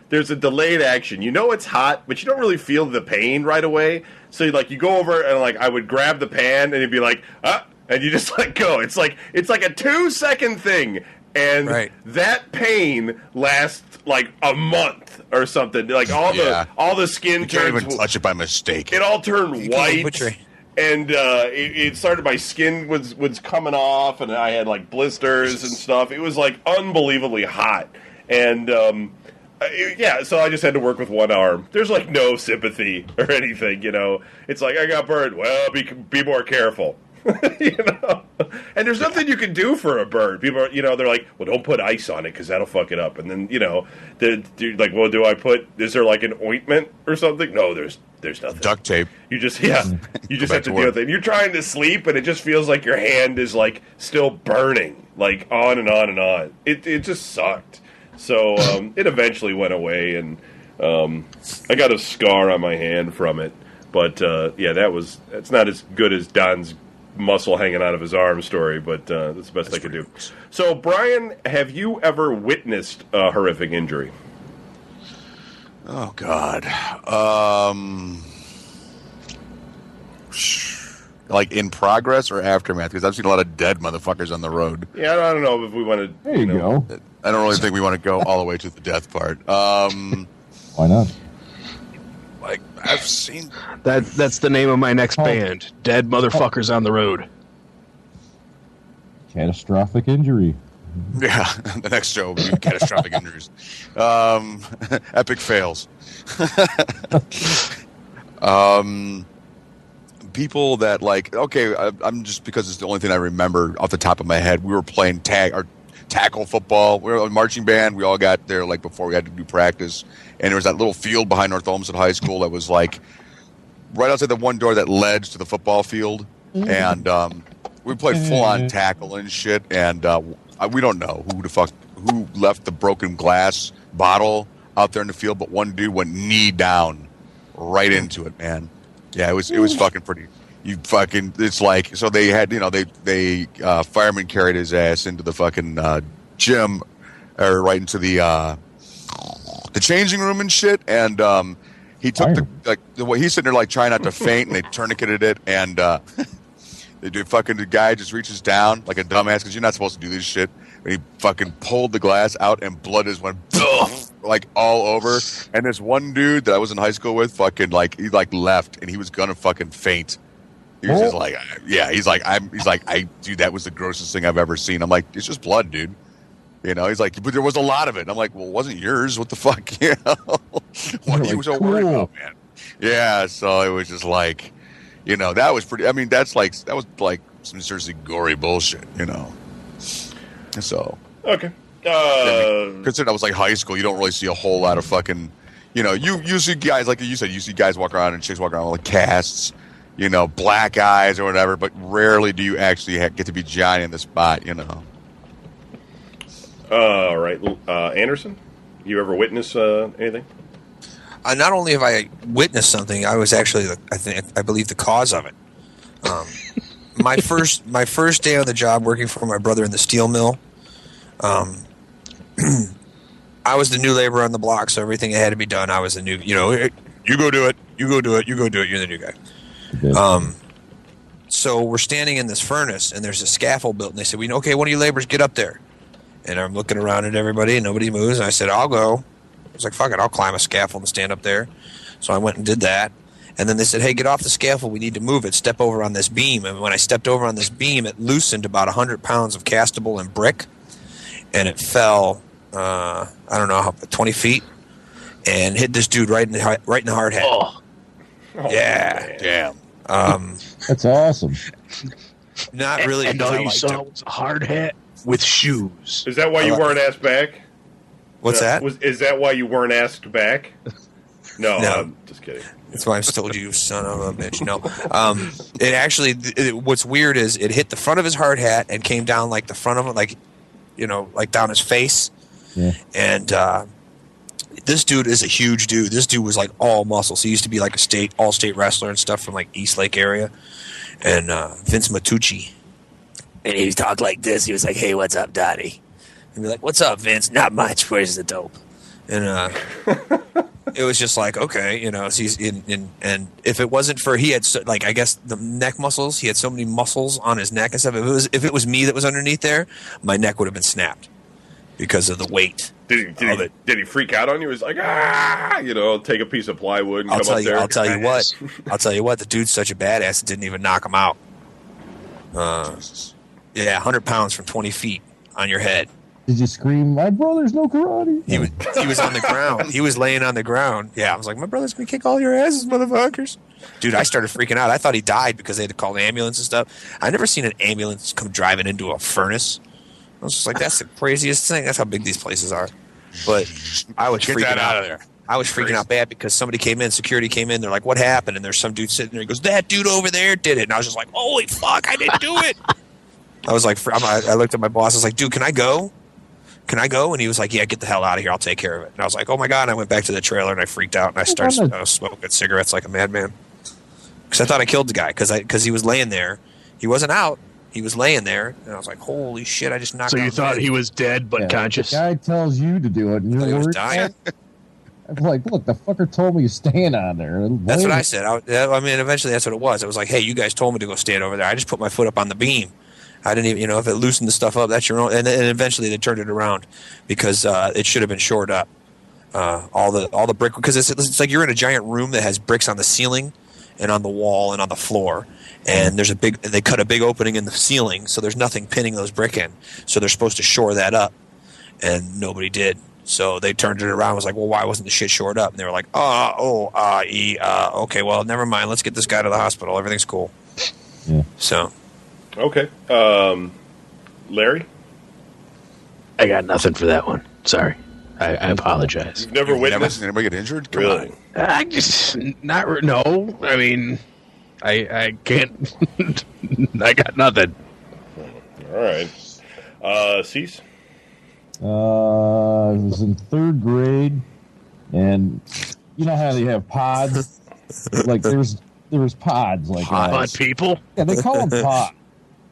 there's a delayed action. You know it's hot, but you don't really feel the pain right away. So you go over and I would grab the pan and it'd be and you just let go. It's like a 2-second thing. And that pain lasts a month or something. All the skin you turns. can't even touch it by mistake. It all turned white, and it started. My skin was coming off, and I had blisters and stuff. It was unbelievably hot, and so I just had to work with one arm. There's no sympathy or anything, It's I got burned. Well, be more careful. And there's nothing you can do for a bird. People are, they're like, well, don't put ice on it because that'll fuck it up. And then, well, do I put? Is there an ointment or something? No, there's nothing. Duct tape. You just have to deal with it. You're trying to sleep, and it just feels like your hand is still burning, on and on and on. It just sucked. So it eventually went away, and I got a scar on my hand from it. But that's not as good as Don's muscle hanging out of his arm story, but that's the best I could do. So, Brian, have you ever witnessed a horrific injury? Oh, God. In progress or aftermath? Because I've seen a lot of dead motherfuckers on the road. Yeah, I don't know if we want to... There you go. I don't really think we want to go all the way to the death part. Why not? I've seen... That's the name of my next band. Dead Motherfuckers on the Road. Catastrophic injury. Yeah, the next show will be catastrophic injuries. Epic fails. People that I'm just because it's the only thing I remember off the top of my head. We were playing tackle football. We were a marching band. We all got there before we had to do practice. And there was that little field behind North Olmsted High School that was right outside the one door that led to the football field. Mm-hmm. And we played full-on tackle and shit. And we don't know who left the broken glass bottle out there in the field, but one dude went knee down right into it, man. Yeah, it was fucking pretty. So they had, they firemen carried his ass into the fucking gym, or right into the changing room and shit, and he took he's sitting there trying not to faint, and they tourniqueted it, and the guy just reaches down like a dumbass because you're not supposed to do this shit, and he fucking pulled the glass out, and blood just went all over, and this one dude that I was in high school with fucking he left, and he was gonna fucking faint. He was just dude, that was the grossest thing I've ever seen. I'm like, it's just blood, dude. He's like, but there was a lot of it. And I'm like, well, it wasn't yours. What the fuck? What are you so worried about, man? Yeah, so it was just that was pretty. I mean, that was some seriously gory bullshit, So okay. Considering I was high school, you don't really see a whole lot of fucking. You see guys like you said, you see guys walk around and chicks walk around with casts, black eyes or whatever. But rarely do you actually get to be Johnny in the spot, All right, Anderson, you ever witness anything? Not only have I witnessed something, I was actually, I believe, the cause of it. My first day on the job working for my brother in the steel mill, I was the new laborer on the block, so everything that had to be done, I was the new, you go do it, you go do it, you go do it, you're the new guy. Okay. So we're standing in this furnace, and there's a scaffold built, and they said, okay, one of you laborers, get up there. And I'm looking around at everybody, and nobody moves. And I said, I'll go. I was like, fuck it, I'll climb a scaffold and stand up there. So I went and did that. And then they said, hey, get off the scaffold. We need to move it. Step over on this beam. And when I stepped over on this beam, it loosened about 100 pounds of castable and brick. And it fell, I don't know, 20 feet. And hit this dude right in the hard head. Oh, yeah. Damn. That's awesome. Not really. And because all I you liked saw him. was a hard hat with shoes. Is that why you weren't asked back? What's that? Is that why you weren't asked back? No, No. I'm just kidding. That's why I've told you, son of a bitch. No, it actually. What's weird is it hit the front of his hard hat and came down like the front of it, like like down his face. Yeah. And this dude is a huge dude. This dude was like all muscles. He used to be like a all-state wrestler and stuff from like East Lake area. And Vince Matucci, and he talked like this. He was like, "Hey, what's up, Dottie?" And be like, "What's up, Vince? Not much. Where's the dope?" And it was just like, okay, so he's in, and if it wasn't for he had I guess the neck muscles, he had so many muscles on his neck and stuff. If it was me that was underneath there, my neck would have been snapped because of the weight. Did he freak out on you? He was like, take a piece of plywood and come up there. I'll tell you what. The dude's such a badass. It didn't even knock him out. 100 pounds from 20 feet on your head. Did you scream, "My brother's no karate"? He was on the ground. He was laying on the ground. Yeah, I was like, "My brother's gonna kick all your asses, motherfuckers!" Dude, I started freaking out. I thought he died because they had to call the ambulance and stuff. I never seen an ambulance come driving into a furnace. I was just like, "That's the craziest thing." That's how big these places are. But I was freaking out of there. I was freaking out bad because security came in. They're like, "What happened?" And there's some dude sitting there. He goes, "That dude over there did it." And I was just like, "Holy fuck, I didn't do it." I was like, I looked at my boss. I was like, "Dude, can I go? Can I go?" And he was like, "Yeah, get the hell out of here. I'll take care of it." And I was like, "Oh my God." And I went back to the trailer and I freaked out and I started smoking cigarettes like a madman. Because I thought I killed the guy because he was laying there. He wasn't out. He was laying there. And I was like, holy shit, I just knocked out. So you thought he was dead but conscious? The guy tells you to do it and he you're was dying. I'm like, look, the fucker told me to stand on there. That's what I said. I mean, eventually that's what it was. It was like, hey, you guys told me to go stand over there. I just put my foot up on the beam. I didn't even, if it loosened the stuff up, that's your own. And eventually they turned it around because it should have been shored up. All the brick, because it's like you're in a giant room that has bricks on the ceiling and on the wall and on the floor. And they cut a big opening in the ceiling, so there's nothing pinning those brick in. So they're supposed to shore that up, and nobody did. So they turned it around and was like, well, why wasn't the shit shored up? And they were like, okay, well, never mind. Let's get this guy to the hospital. Everything's cool. Yeah. So. Okay. Larry? I got nothing for that one. Sorry. I apologize. You've never witnessed anybody get injured? Come really? on. I just no. I mean, I can't. I got nothing. All right. Cease? I was in third grade, and you know how they have pods? Like there was pods like Pod people. Yeah, they call them pods.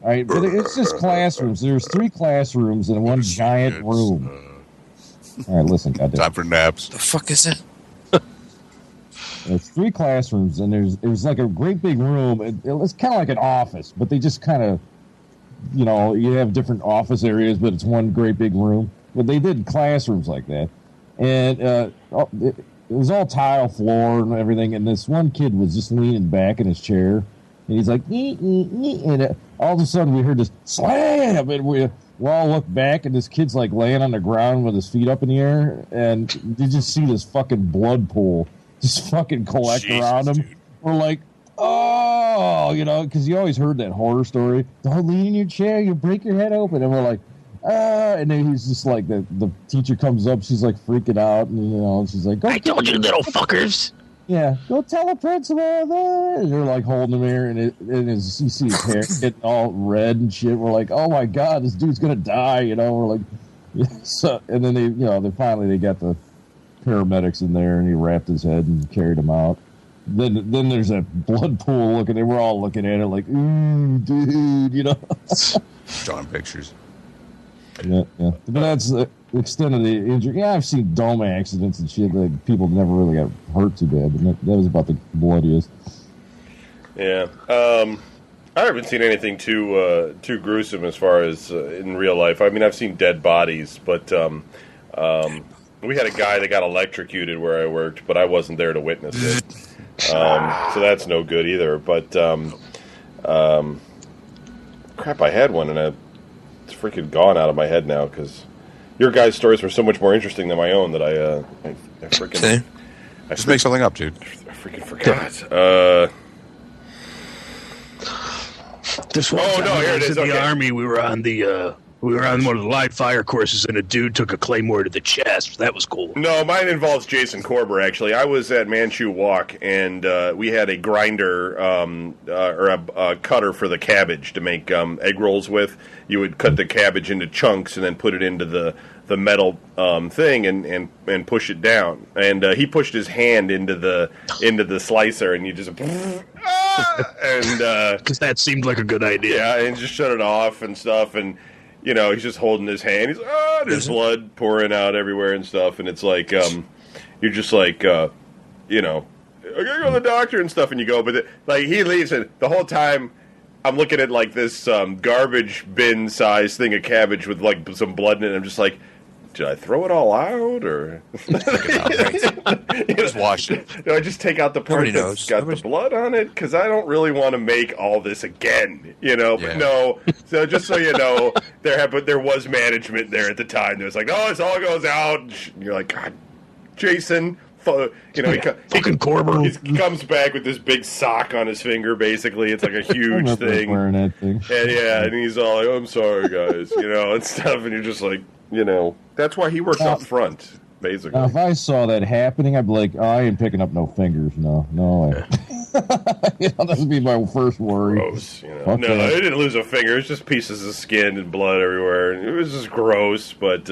All right, but it's just classrooms. There's 3 classrooms in one giant room. All right, listen, goddamn. Time for naps. The fuck is it? It's 3 classrooms, and there's like a great big room. It's kind of like an office, but they just kind of, you have different office areas, but it's one great big room. But they did classrooms like that, and it was all tile floor and everything. And this one kid was just leaning back in his chair, and he's like, and all of a sudden we heard this slam, and we all look back, and this kid's like laying on the ground with his feet up in the air, and you just see this fucking blood pool just fucking collect around him. Dude. We're like, oh, because you always heard that horror story. Don't lean in your chair, you'll break your head open. And we're like, and then he's just like, the teacher comes up, she's like freaking out, and she's like, I told you, little fuckers. Yeah, go tell the principal that. And they're like holding him here, and you see his hair getting all red and shit. We're like, oh my God, this dude's gonna die, We're like, yeah. So, and then they finally got the paramedics in there, and he wrapped his head and carried him out. Then there's that blood pool looking. They were all looking at it like, ooh, dude, Drawing pictures. Yeah. But that's the extent of the injury. Yeah, I've seen dome accidents and shit that people never really got hurt too bad, but that was about the bloodiest. Yeah. I haven't seen anything too gruesome as far as in real life. I mean, I've seen dead bodies, but we had a guy that got electrocuted where I worked, but I wasn't there to witness it. So that's no good either. But crap, I had one, and it's freaking gone out of my head now because your guys' stories were so much more interesting than my own that I freaking just make something up, dude. I freaking forgot. This one Oh, time no, when here I it was is, in the okay. army, we were on one of the live fire courses, and a dude took a claymore to the chest. That was cool. No, mine involves Jason Corber, actually. I was at Manchu Walk, and we had a grinder or a cutter for the cabbage to make egg rolls with. You would cut the cabbage into chunks and then put it into the metal thing and push it down. And he pushed his hand into the slicer, and you just... and Because that seemed like a good idea. yeah, and just shut it off and stuff, and he's just holding his hand. He's like, there's blood pouring out everywhere and stuff, and it's like, you're just like, I gotta go to the doctor and stuff, and you go, but he leaves, and the whole time I'm looking at like this garbage bin size thing of cabbage with like some blood in it, and I'm just like, did I throw it all out, or Just wash it. do I just take out the part Nobody that's knows. got the blood on it? Because I don't really want to make all this again, But Yeah. no. So just so you know, there was management there at the time. That was like, no, this all goes out. And you're like, God, Jason. Fucking Corber. He comes back with this big sock on his finger. Basically, it's like a I huge remember thing. wearing that thing. And he's all like, I'm sorry, guys, and stuff. And you're just like, that's why he works up front, basically. Now, if I saw that happening, I'd be like, I ain't picking up no fingers. No way. That would be my first worry. Gross, Okay. No, they didn't lose a finger. It's just pieces of skin and blood everywhere. It was just gross, but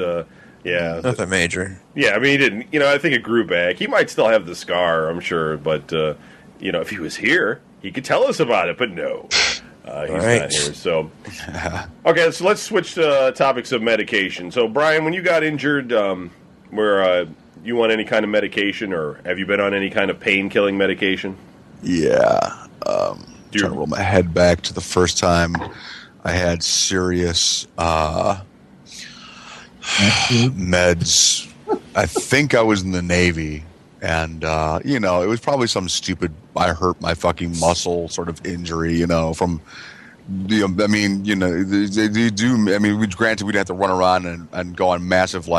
yeah. Nothing major. Yeah, I mean, he didn't, I think it grew back. He might still have the scar, I'm sure, but, if he was here, he could tell us about it, but no. He's right. not here, so. Okay, so let's switch to topics of medication. So, Brian, when you got injured, where you want any kind of medication, or have you been on any kind of pain-killing medication? Yeah. Trying to roll my head back to the first time I had serious meds. I think I was in the Navy, and it was probably some stupid I hurt my fucking muscle sort of injury, from they do. I mean, granted, we'd have to run around and go on massive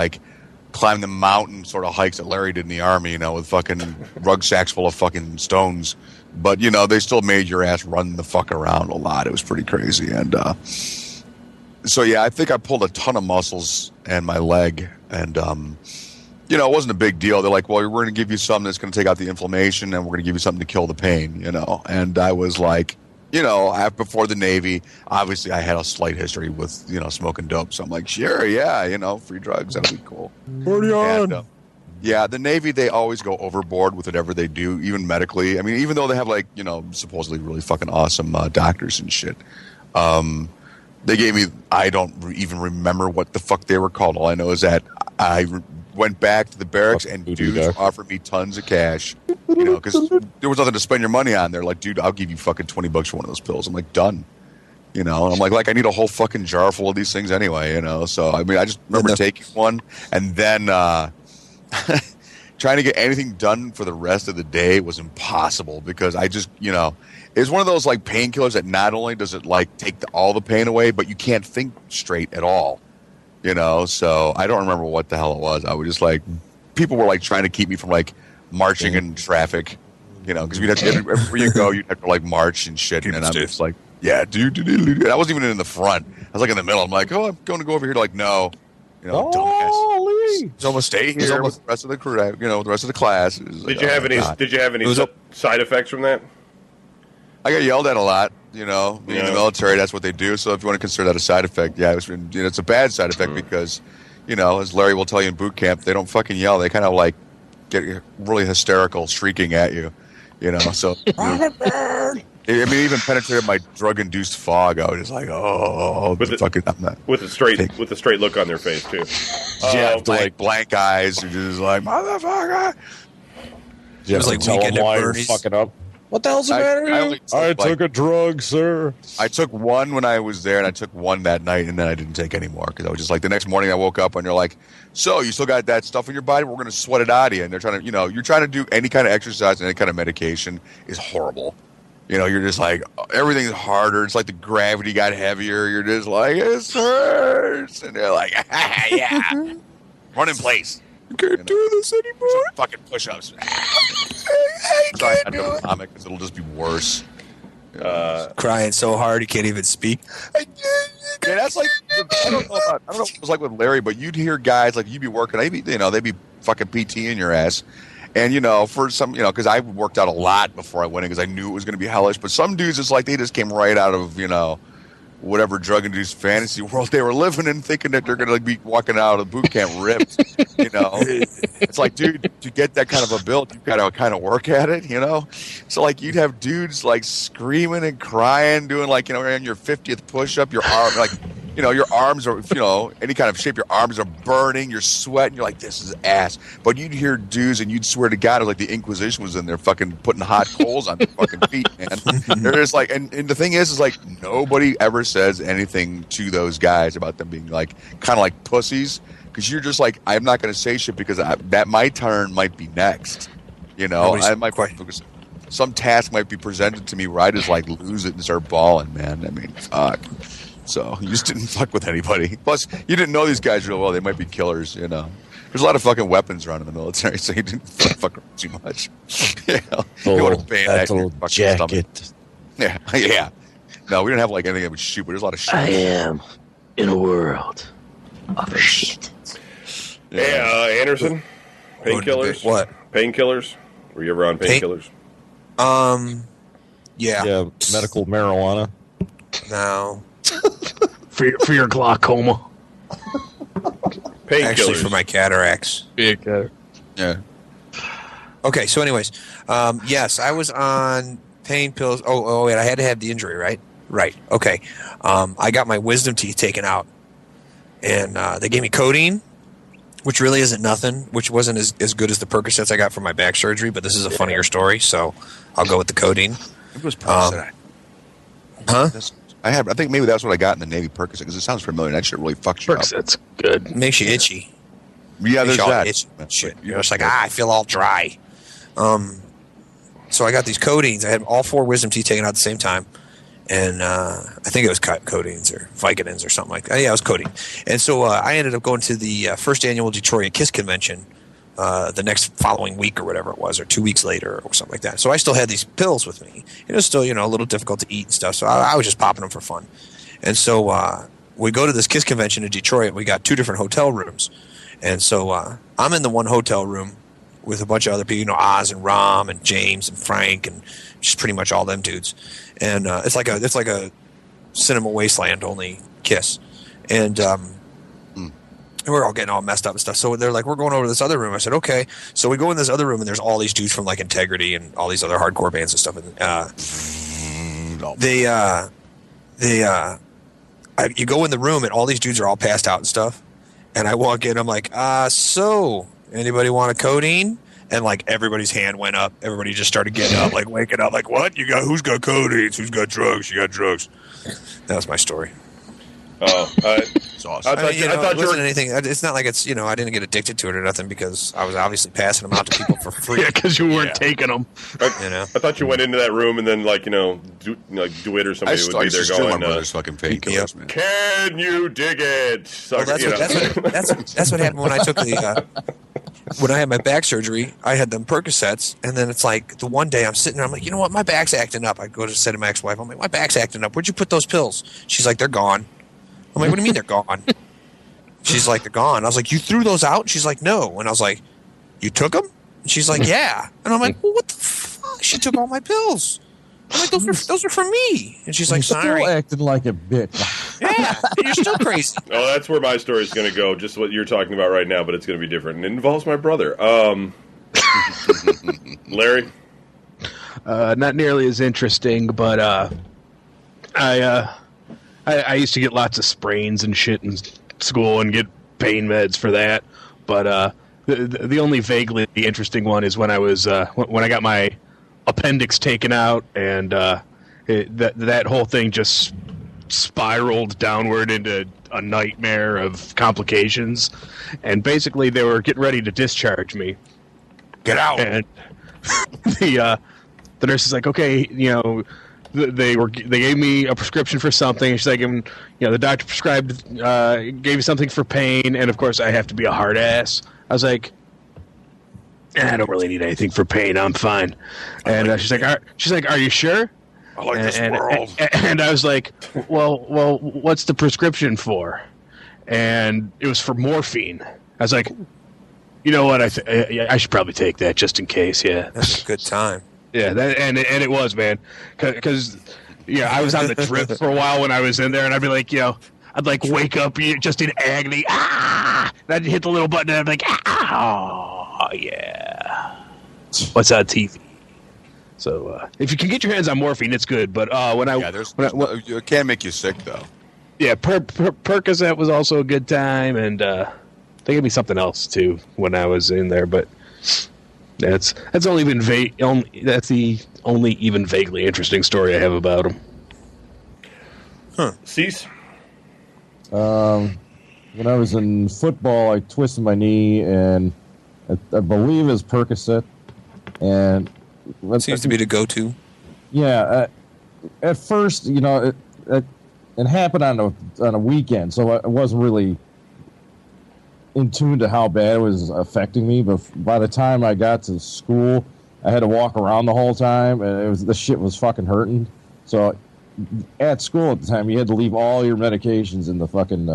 climb the mountain sort of hikes that Larry did in the Army, with fucking rucksacks full of fucking stones. But they still made your ass run the fuck around a lot. It was pretty crazy, and so yeah, I think I pulled a ton of muscles in my leg, and it wasn't a big deal. They're like, well, we're going to give you something that's going to take out the inflammation, and we're going to give you something to kill the pain, And I was like, before the Navy, obviously I had a slight history with, smoking dope. So I'm like, sure, yeah, free drugs, that'll be cool. Party on. And, yeah, the Navy, they always go overboard with whatever they do, even medically. I mean, even though they have supposedly really fucking awesome doctors and shit. They gave me, I don't even remember what the fuck they were called. All I know is that I went back to the barracks and dudes offered me tons of cash, because there was nothing to spend your money on. They're like, dude, I'll give you fucking $20 for one of those pills. I'm like, done. And I'm like I need a whole fucking jar full of these things anyway, So, I mean, I just remember taking one and then trying to get anything done for the rest of the day was impossible because I just, it's one of those painkillers that not only does it take all the pain away, but you can't think straight at all. So I don't remember what the hell it was. I was just people were trying to keep me from marching in traffic, because we'd have to, everywhere you go, you'd have to march and shit. And I'm just yeah, dude. And I wasn't even in the front. I was in the middle. I'm like, oh, I'm going to go over here. No, dumbass. It's almost stay It's here. almost the rest of the crew, the rest of the class. Did you have any side effects from that? I got yelled at a lot. Being in the military, that's what they do. So if you want to consider that a side effect, yeah, it's a bad side effect because, as Larry will tell you in boot camp, they don't fucking yell. They kind of get really hysterical, shrieking at you. So it even penetrated my drug-induced fog. I was just like, oh, with a straight look on their face too. Yeah, blank eyes, and just motherfucker. It was weekend at Bernie's. Fucking up. What the hell's the matter? I took a drug, sir. I took one when I was there, and I took one that night, and then I didn't take any more because I was just the next morning I woke up and you're like, so you still got that stuff in your body? We're going to sweat it out of you. And they're trying to, you're trying to do any kind of exercise and any kind of medication is horrible. You're just everything's harder. It's the gravity got heavier. You're just it hurts. And they're like, yeah, run in place. You can't do this anymore. Fucking push-ups. I can't do it. Because it'll just be worse. Crying so hard he can't even speak. Yeah, that's like I don't know what it was like with Larry, but you'd hear guys like you'd be working, they'd be fucking PTing your ass, and for some, because I worked out a lot before I went in because I knew it was going to be hellish. But some dudes, it's like they just came right out of whatever drug-induced fantasy world they were living in, thinking that they're going to be walking out of boot camp ripped. It's like, dude, to get that kind of a build, you've got to kind of work at it. So like you'd have dudes like screaming and crying, doing like on your 50th push-up, your arm like your arms are any kind of shape, your arms are burning, you're sweating, you're like, this is ass. But you'd hear dudes and you'd swear to God it was like the Inquisition was in there fucking putting hot coals on their fucking feet, man. They're just like, and the thing is like nobody ever says anything to those guys about them being like kind of like pussies, because you're just like, I'm not going to say shit because that my turn might be next. I might focus. Some task might be presented to me where I just like lose it and start bawling, man. I mean, fuck. So you just didn't fuck with anybody. Plus, you didn't know these guys real well. They might be killers, There's a lot of fucking weapons around in the military, so you didn't fuck around too much. You want to bayonet your fucking jacket. Stomach. Yeah. No, we didn't have like anything that would shoot, but there's a lot of shit. I am in a world of shit. Yeah. Hey, Anderson, painkillers. What? Painkillers? Were you ever on painkillers? Yeah. Medical marijuana. No. For your glaucoma. Painkillers. Actually, for my cataracts. Yeah. Yeah. Okay, so anyways, yes, I was on pain pills. Oh, wait, I had to have the injury, right? Right. Okay. I got my wisdom teeth taken out, and they gave me codeine, which really isn't nothing, which wasn't as good as the Percocets I got from my back surgery, but this is a funnier story, so I'll go with the codeine. It was Percocet. Huh? I think maybe that's what I got in the Navy Percocet because it sounds familiar. That shit really fucks you up. Percocet's good. Makes you itchy. Yeah, there's that. Shit. It's like, I feel all dry. So I got these codeines. I had all 4 wisdom teeth taken out at the same time. And I think it was codeines or Vicodins or something like that. Yeah, it was codeine. And so I ended up going to the first annual Detroit KISS convention the next following week or whatever it was, or 2 weeks later or something like that. So I still had these pills with me. It was still, a little difficult to eat and stuff. So I was just popping them for fun. And so we go to this KISS convention in Detroit. We got 2 different hotel rooms. And so I'm in the one hotel room with a bunch of other people, Oz and Rom and James and Frank and just pretty much all them dudes. And it's like a Cinema Wasteland, only KISS. And we're all getting all messed up and stuff. So they're like, we're going over to this other room. I said, okay. So we go in this other room, and there's all these dudes from like Integrity and all these other hardcore bands and stuff. And you go in the room, and all these dudes are all passed out and stuff. And I walk in, I'm like, so anybody want a codeine? And like everybody's hand went up. Everybody just started getting up, like waking up, like, what? Who's got codeines? Who's got drugs? You got drugs. That was my story. Oh, It's awesome. I thought you were anything. It's not like it's I didn't get addicted to it or nothing because I was obviously passing them out to people for free. Yeah, because you weren't taking them. I thought you went into that room and then DeWitt or somebody would be there going, my brother's fucking painkillers, man. "Can you dig it?" Well, that's what happened when I took the. When I had my back surgery, I had them Percocets, and then it's like the one day I'm sitting there, I'm like, you know what, my back's acting up. I go to say to my ex-wife, I'm like, my back's acting up. Where'd you put those pills? She's like, they're gone. I'm like, what do you mean they're gone? She's like, they're gone. I was like, you threw those out? She's like, no. And I was like, you took them? And she's like, yeah. And I'm like, well, what the fuck? She took all my pills. I'm like, those are for me. And she's like, sorry. Still acting like a bitch. Yeah, you're still crazy. Oh, that's where my story is going to go. Just what you're talking about right now, but it's going to be different. And it involves my brother. Larry? Not nearly as interesting, but I used to get lots of sprains and shit in school and get pain meds for that. But the only vaguely interesting one is when I was when I got my appendix taken out, and that whole thing just spiraled downward into a nightmare of complications. And basically, they were getting ready to discharge me. Get out! And the nurse is like, okay, they gave me a prescription for something. She's like, the doctor prescribed, gave me something for pain, and of course I have to be a hard ass. I was like, I don't really need anything for pain. I'm fine. And she's like, are you sure? I like this world. And I was like, well, what's the prescription for? And it was for morphine. I was like, you know what? I should probably take that just in case. Yeah, That's a good time. yeah. And it was, man, because I was on the drip for a while when I was in there, and I'd be like, I'd like wake up just in agony, and I'd hit the little button, and I'd be like, oh yeah, what's on TV? So if you can get your hands on morphine, it's good. But it can make you sick though. Yeah, Percocet was also a good time, and they gave me something else too when I was in there. But that's only been that's the only even vaguely interesting story I have about them. Huh? Cease. When I was in football, I twisted my knee, and I believe it's Percocet. And seems to be the go-to. Yeah, at first, it happened on a weekend, so I wasn't really in tune to how bad it was affecting me. But by the time I got to school, I had to walk around the whole time, and the shit was fucking hurting. So at school at the time, you had to leave all your medications in the fucking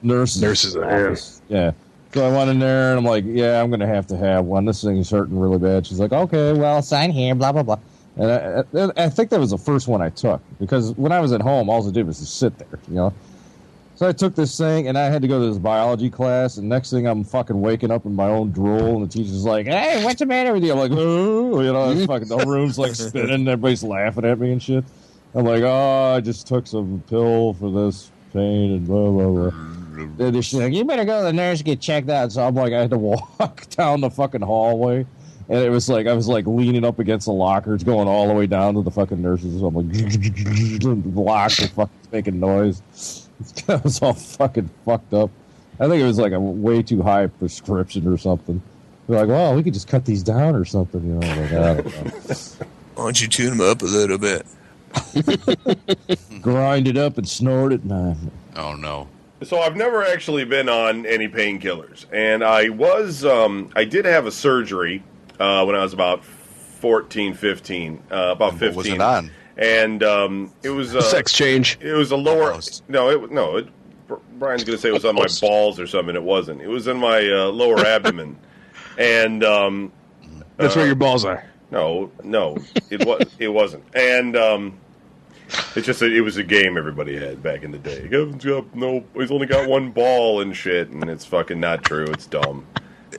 nurse's office. Yeah. So I went in there, and I'm like, yeah, I'm going to have one. This thing's hurting really bad. She's like, okay, well, sign here, blah, blah, blah. And I think that was the first one I took, because when I was at home, all I did was just sit there, So I took this thing, and I had to go to this biology class, and next thing I'm fucking waking up in my own drool, and the teacher's like, hey, what's the matter with you? I'm like, oh, it's fucking, the room's like spinning, everybody's laughing at me and shit. I'm like, oh, I just took some pill for this pain, and blah, blah, blah. And she's like, you better go to the nurse and get checked out. So I'm like, I had to walk down the fucking hallway. And it was like, I was like leaning up against the lockers, going all the way down to the fucking nurses. So I'm like, the lockers are fucking making noise. I was all fucking fucked up. I think it was like a way too high prescription or something. They're like, well, we could just cut these down or something. Like, I don't know. Why don't you tune them up a little bit? Grind it up and snort it. Nah. Oh, no. So I've never actually been on any painkillers, and I did have a surgery when I was about 14, 15, about 15. What was it on? And it was sex change. It was a lower. No. Brian's going to say it was on my balls or something. It wasn't. It was in my lower abdomen, and that's where your balls are. No, it wasn't, and. It's just that it was a game everybody had back in the day. He's only got one ball and shit, and it's fucking not true. It's dumb.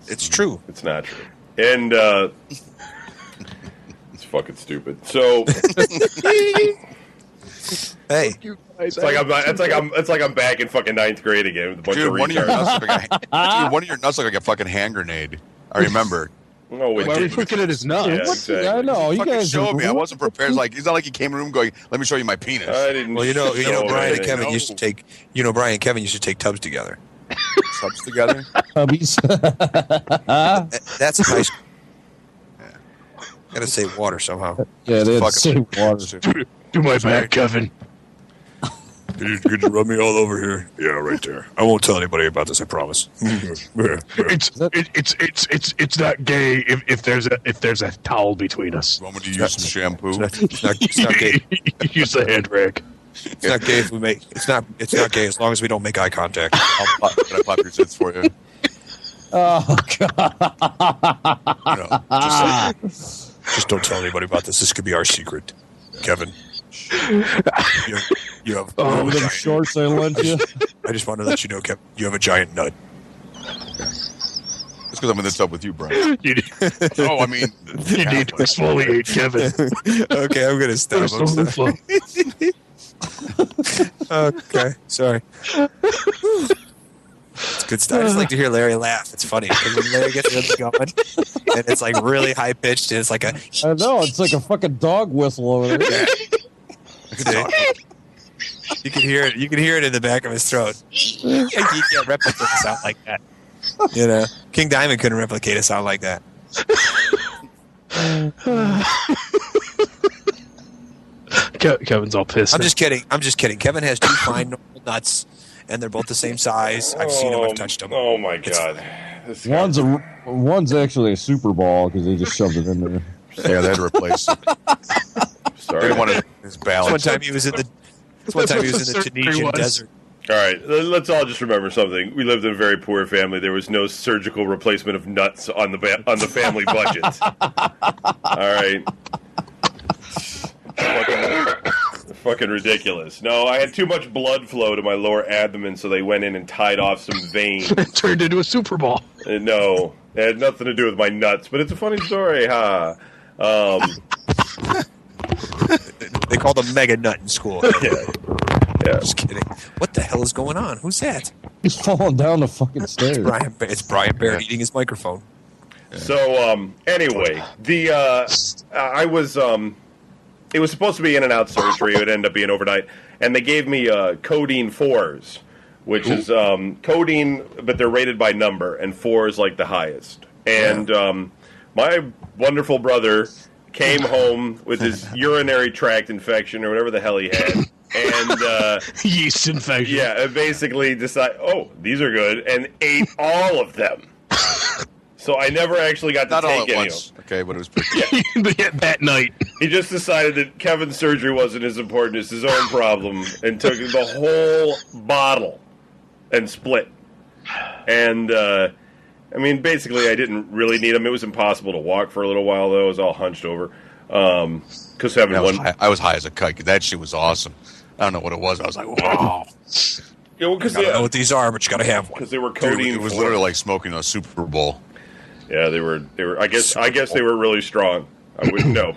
It's true. It's not true. And it's fucking stupid. So hey, it's like I'm back in fucking 9th grade again with a bunch of one of your retards. one of your nuts looked like a fucking hand grenade. I remember. No, why are we looking at his nuts? Yeah, exactly. I know. You guys showed me. I wasn't prepared. It's not like he came in the room going, "Let me show you my penis." I didn't. Well, Brian and Kevin used to take. Brian and Kevin used to take tubs together. Tubs together. Hubbies. That's a high school. Yeah. Gotta save water somehow. Yeah, they had to save water. Do my back, Kevin. Could you rub me all over here? Yeah, right there. I won't tell anybody about this. I promise. It's not gay if there's a towel between us. Want me to use some shampoo? It's not gay. Use the hand rag. It's not gay if we make. It's not gay as long as we don't make eye contact. Can I pop your zits for you? Oh God! Just don't tell anybody about this. This could be our secret, Kevin. You have them shorts I lent you. I just want to let you know, Kevin, you have a giant nut. It's because I'm in this up with you, Brian. You need to exfoliate, Kevin. Okay, I'm gonna stop. Okay, sorry. It's good stuff. I just like to hear Larry laugh. It's funny because when Larry gets really going, and it's like really high pitched, and it's like a. I know, it's like a fucking dog whistle over there. You can hear it. You can hear it in the back of his throat. You can't replicate a sound like that. King Diamond couldn't replicate a sound like that. Kevin's all pissed. I'm just kidding. Kevin has 2 fine normal nuts, and they're both the same size. I've seen them. I've touched them. Oh my god! One's actually a Super Ball because they just shoved it in there. Yeah, they had to replace it. Sorry. They didn't want his balance. One time he was in the Tunisian desert. All right, let's all just remember something. We lived in a very poor family. There was no surgical replacement of nuts on the family budget. All right. Fucking ridiculous. No, I had too much blood flow to my lower abdomen, so they went in and tied off some veins. It turned into a Super Bowl. No, it had nothing to do with my nuts, but it's a funny story, huh? They called him Mega Nut in school. Yeah. Just kidding. What the hell is going on? Who's that? He's falling down the fucking stairs. It's Brian Barrett eating his microphone. So, anyway, I was, it was supposed to be in and out surgery. It would end up being overnight. And they gave me, codeine 4s, which is, codeine, but they're rated by number, and 4 is like the highest. And, my wonderful brother came home with his urinary tract infection or whatever the hell he had. And yeast infection. Yeah, and basically decided, these are good, and ate all of them. So I never actually got to Not all take at any once. of them. Okay, but it was pretty. That night. He just decided that Kevin's surgery wasn't as important as his own problem, and took the whole bottle and split. And I mean, basically, I didn't really need them. It was impossible to walk for a little while, though. I was all hunched over. Because having I was high as a kite. That shit was awesome. I don't know what it was. I was like, wow. Yeah, well, I don't know what these are, but you got to have one. Because they were Dude, codeine. it was literally like smoking a Super Bowl. Yeah, they were. I guess they were really strong. I wouldn't know.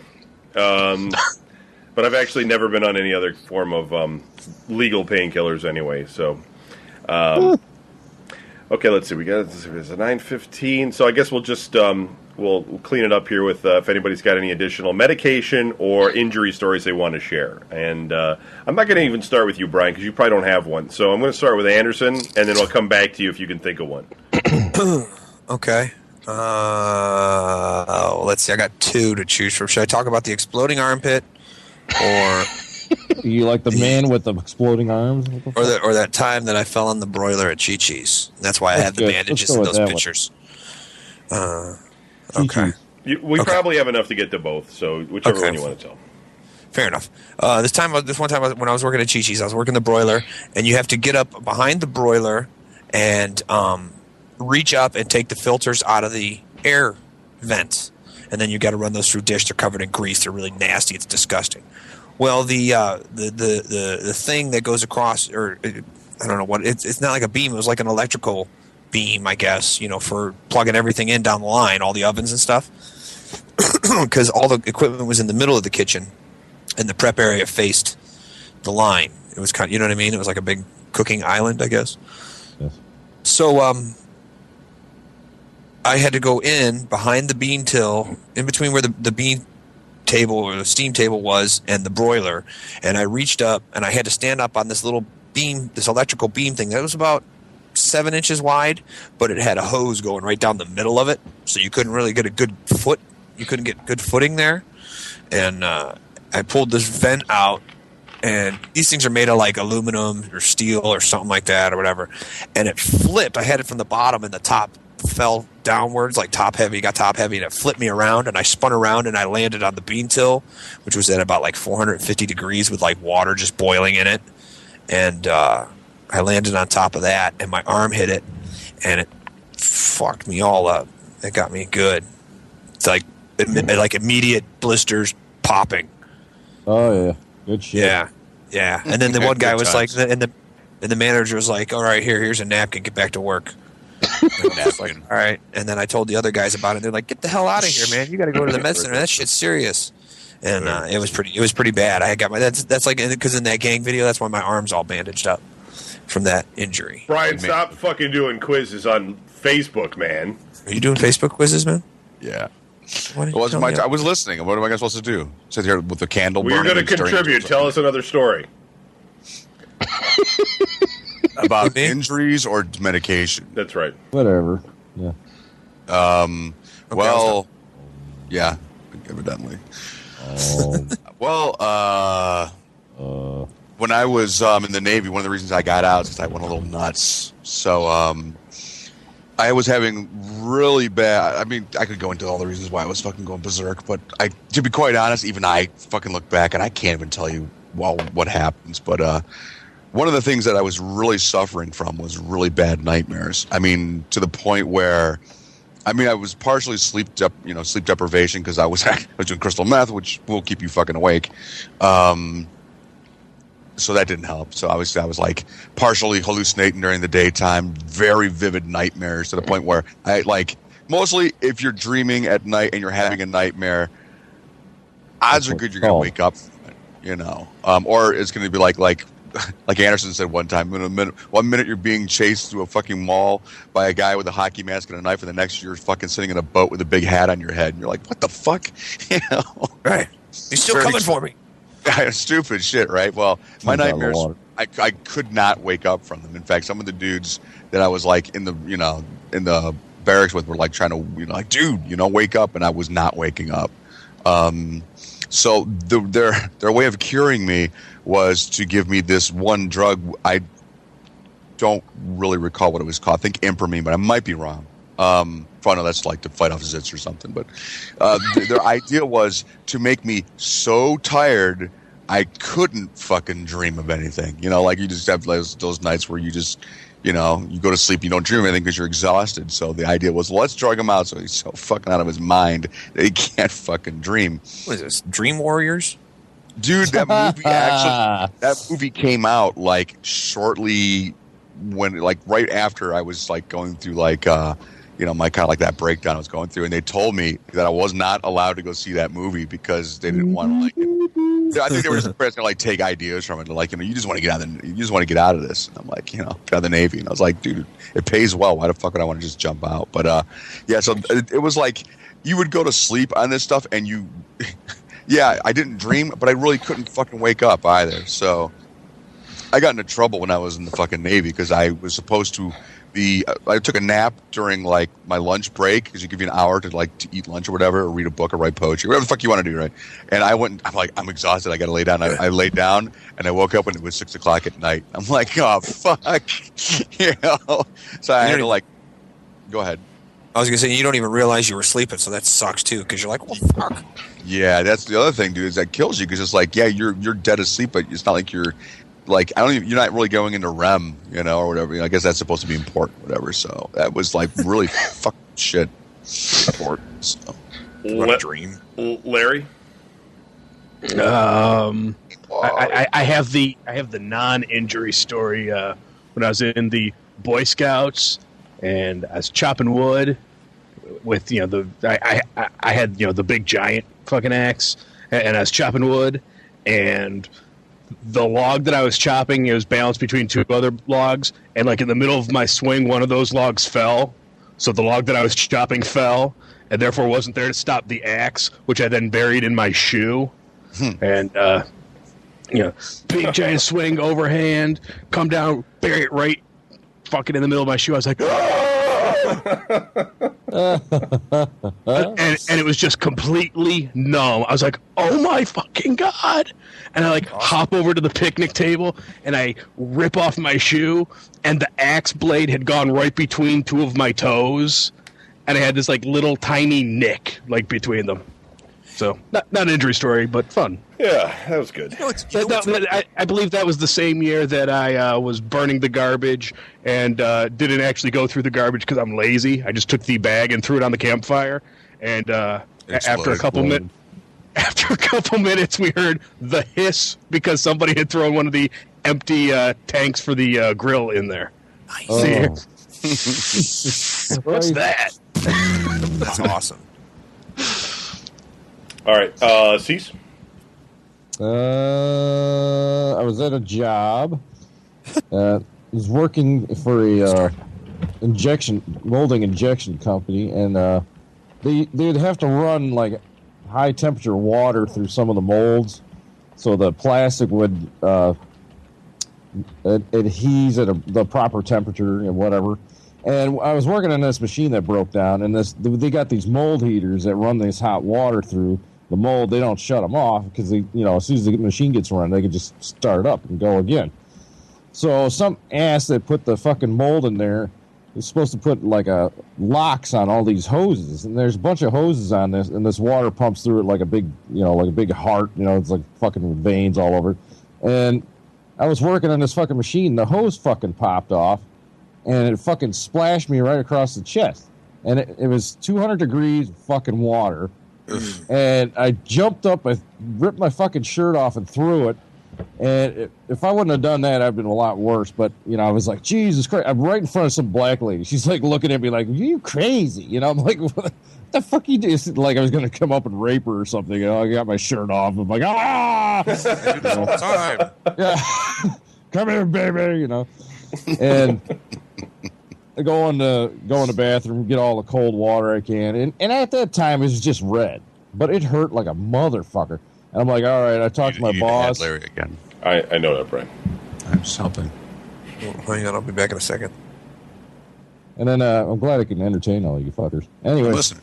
But I've actually never been on any other form of legal painkillers anyway. So, okay, let's see. It's a 9:15. So I guess we'll just we'll clean it up here with if anybody's got any additional medication or injury stories they want to share. And I'm not going to even start with you, Brian, because you probably don't have one. So I'm going to start with Anderson, and then I'll come back to you if you can think of one. Okay. Let's see. I got 2 to choose from. Should I talk about the exploding armpit, or You like the man with the exploding arms? or that time that I fell on the broiler at Chi Chi's? That's why I have the good. bandages Let's go in with those that pictures. Chi-Chi's. Okay. We probably have enough to get to both, so whichever Okay. one you want to tell. Fair enough. This one time when I was working at Chi Chi's, I was working the broiler, and you have to get up behind the broiler and reach up and take the filters out of the air vents, and then you got to run those through dish. They're covered in grease. They're really nasty. It's disgusting. Well, the thing that goes across, or I don't know what it's not like a beam. It was like an electrical beam, I guess. For plugging everything in down the line, all the ovens and stuff, because all the equipment was in the middle of the kitchen. And the prep area faced the line. It was kind of, you know what I mean? It was like a big cooking island, I guess. Yes. So I had to go in behind the bean till, in between where the bean table or the steam table was and the broiler. And I reached up and I had to stand up on this little beam, this electrical beam thing that was about 7 inches wide, but it had a hose going right down the middle of it. So you couldn't really get a good foot. You couldn't get good footing there. And I pulled this vent out, and these things are made of like aluminum or steel or something like that or whatever. And it flipped. I had it from the bottom, and the top fell downwards, like top heavy, got top heavy, and it flipped me around, and I spun around, and I landed on the bean till, which was at about like 450 degrees with like water just boiling in it. And I landed on top of that, and my arm hit it, and it fucked me all up. It got me good. It's like immediate blisters popping. Oh yeah, good shit. Yeah. And then the one guy was like, times. and the manager was like, "All right, here's a napkin. Get back to work." Like, all right. And then I told the other guys about it. They're like, "Get the hell out of here, man! You got to go to the med center. That shit's serious." And it was pretty bad. I got that's like, because in that gang video, that's why my arm's all bandaged up from that injury. Brian, stop fucking doing quizzes on Facebook, man. Are you doing Facebook quizzes, man? Yeah. Why didn't It you wasn't tell my me I was listening. What am I supposed to do? Sit here with the candle Well, you're burning? going to and staring contribute. into Tell us another story. about Me? injuries or medication. That's right. Whatever. Yeah. Well, yeah, evidently. Well, when I was in the Navy, one of the reasons I got out is because I went a little nuts. So I was having really bad. I mean, I could go into all the reasons why I was fucking going berserk, but to be quite honest, even I fucking look back and I can't even tell you what happens. But one of the things that I was really suffering from was really bad nightmares. I mean, to the point where, I was partially sleep deprivation because I was doing crystal meth, which will keep you fucking awake. So that didn't help. So obviously I was like partially hallucinating during the daytime, very vivid nightmares to the point where I like mostly if you're dreaming at night and you're having a nightmare, odds are good you're going to wake up, or it's going to be like Anderson said one time, one minute you're being chased through a fucking mall by a guy with a hockey mask and a knife, and the next you're fucking sitting in a boat with a big hat on your head, and you're like, what the fuck? Right. He's still coming for me. Stupid shit, right? Well, my nightmares, I could not wake up from them. In fact, some of the dudes that I was like in the barracks with were like trying to, dude, wake up, and I was not waking up. So their way of curing me was to give me this one drug. I don't really recall what it was called. I think Impramine, but I might be wrong. I know that's like to fight off zits or something, but their idea was to make me so tired I couldn't fucking dream of anything. Like you just have those nights where you just, you go to sleep, you don't dream of anything because you're exhausted. So the idea was, let's drug him out so he's so fucking out of his mind that he can't fucking dream. What is this, Dream Warriors? Dude, that movie came out like shortly when, like right after I was like going through like, my kind of like that breakdown I was going through, and they told me that I was not allowed to go see that movie because they didn't want to I think they were just going to like take ideas from it, like you just want to get out of this. And I'm like, get out of the Navy, and I was like, dude, it pays well. Why the fuck would I want to just jump out? But yeah, so it was like you would go to sleep on this stuff, and you, yeah, I didn't dream, but I really couldn't fucking wake up either. So I got into trouble when I was in the fucking Navy because I was supposed to. I took a nap during like my lunch break because you give you an hour to eat lunch or whatever, or read a book or write poetry, whatever the fuck you want to do, right? And I went. I'm like, I'm exhausted. I got to lay down. I laid down and I woke up when it was 6 o'clock at night. I'm like, oh fuck, So I had to like, go ahead. I was gonna say you don't even realize you were sleeping, so that sucks too because you're like, well, fuck. Yeah, that's the other thing, dude. Is that kills you because it's like, yeah, you're dead asleep, but it's not like you're. Like you're not really going into REM, or whatever. I guess that's supposed to be important, whatever. So that was like really fucking shit. Important. So. What a dream, Larry. I have the non-injury story. When I was in the Boy Scouts and I was chopping wood with I had the big giant fucking axe and I was chopping wood and. The log that I was chopping, it was balanced between two other logs, and like in the middle of my swing, one of those logs fell. So the log that I was chopping fell, and therefore wasn't there to stop the axe, which I then buried in my shoe. And big giant swing overhand, come down, bury it right fucking in the middle of my shoe. I was like, and it was just completely numb. I was like, oh my fucking God. And I like hop over to the picnic table and I rip off my shoe and the axe blade had gone right between two of my toes and I had this like little tiny nick like between them. So not an injury story, but fun. Yeah, that was good. I believe that was the same year that I was burning the garbage and didn't actually go through the garbage because I'm lazy. I just took the bag and threw it on the campfire. And after a couple minutes, we heard the hiss because somebody had thrown one of the empty tanks for the grill in there. Nice. Oh. What's that? That's awesome. All right, Cease? I was at a job. I was working for a molding injection company, and they'd have to run like high temperature water through some of the molds, so the plastic would adheres at the proper temperature and whatever. And I was working on this machine that broke down, and they got these mold heaters that run this hot water through the mold. They don't shut them off because as soon as the machine gets running, they can just start up and go again. So some ass that put the fucking mold in there It's supposed to put like a locks on all these hoses, and there's a bunch of hoses on this, and this water pumps through it like a big, like a big heart. It's like fucking veins all over. And I was working on this fucking machine. The hose fucking popped off, and it fucking splashed me right across the chest. And it was 200 degrees fucking water. And I jumped up, I ripped my fucking shirt off and threw it. And if I wouldn't have done that, I'd been a lot worse. But, I was like, Jesus Christ. I'm right in front of some black lady. She's like looking at me like, you crazy? I'm like, what the fuck you do? Like I was going to come up and rape her or something. I got my shirt off. I'm like, ah! Time. Yeah. Come here, baby, And I go in the bathroom, get all the cold water I can. And at that time, it was just red. But it hurt like a motherfucker. And I'm like, all right, I talked to my boss. Larry again. I know that, Brian. I'm just helping. Hang on, I'll be back in a second. And then I'm glad I can entertain all you fuckers. Anyways. Listen.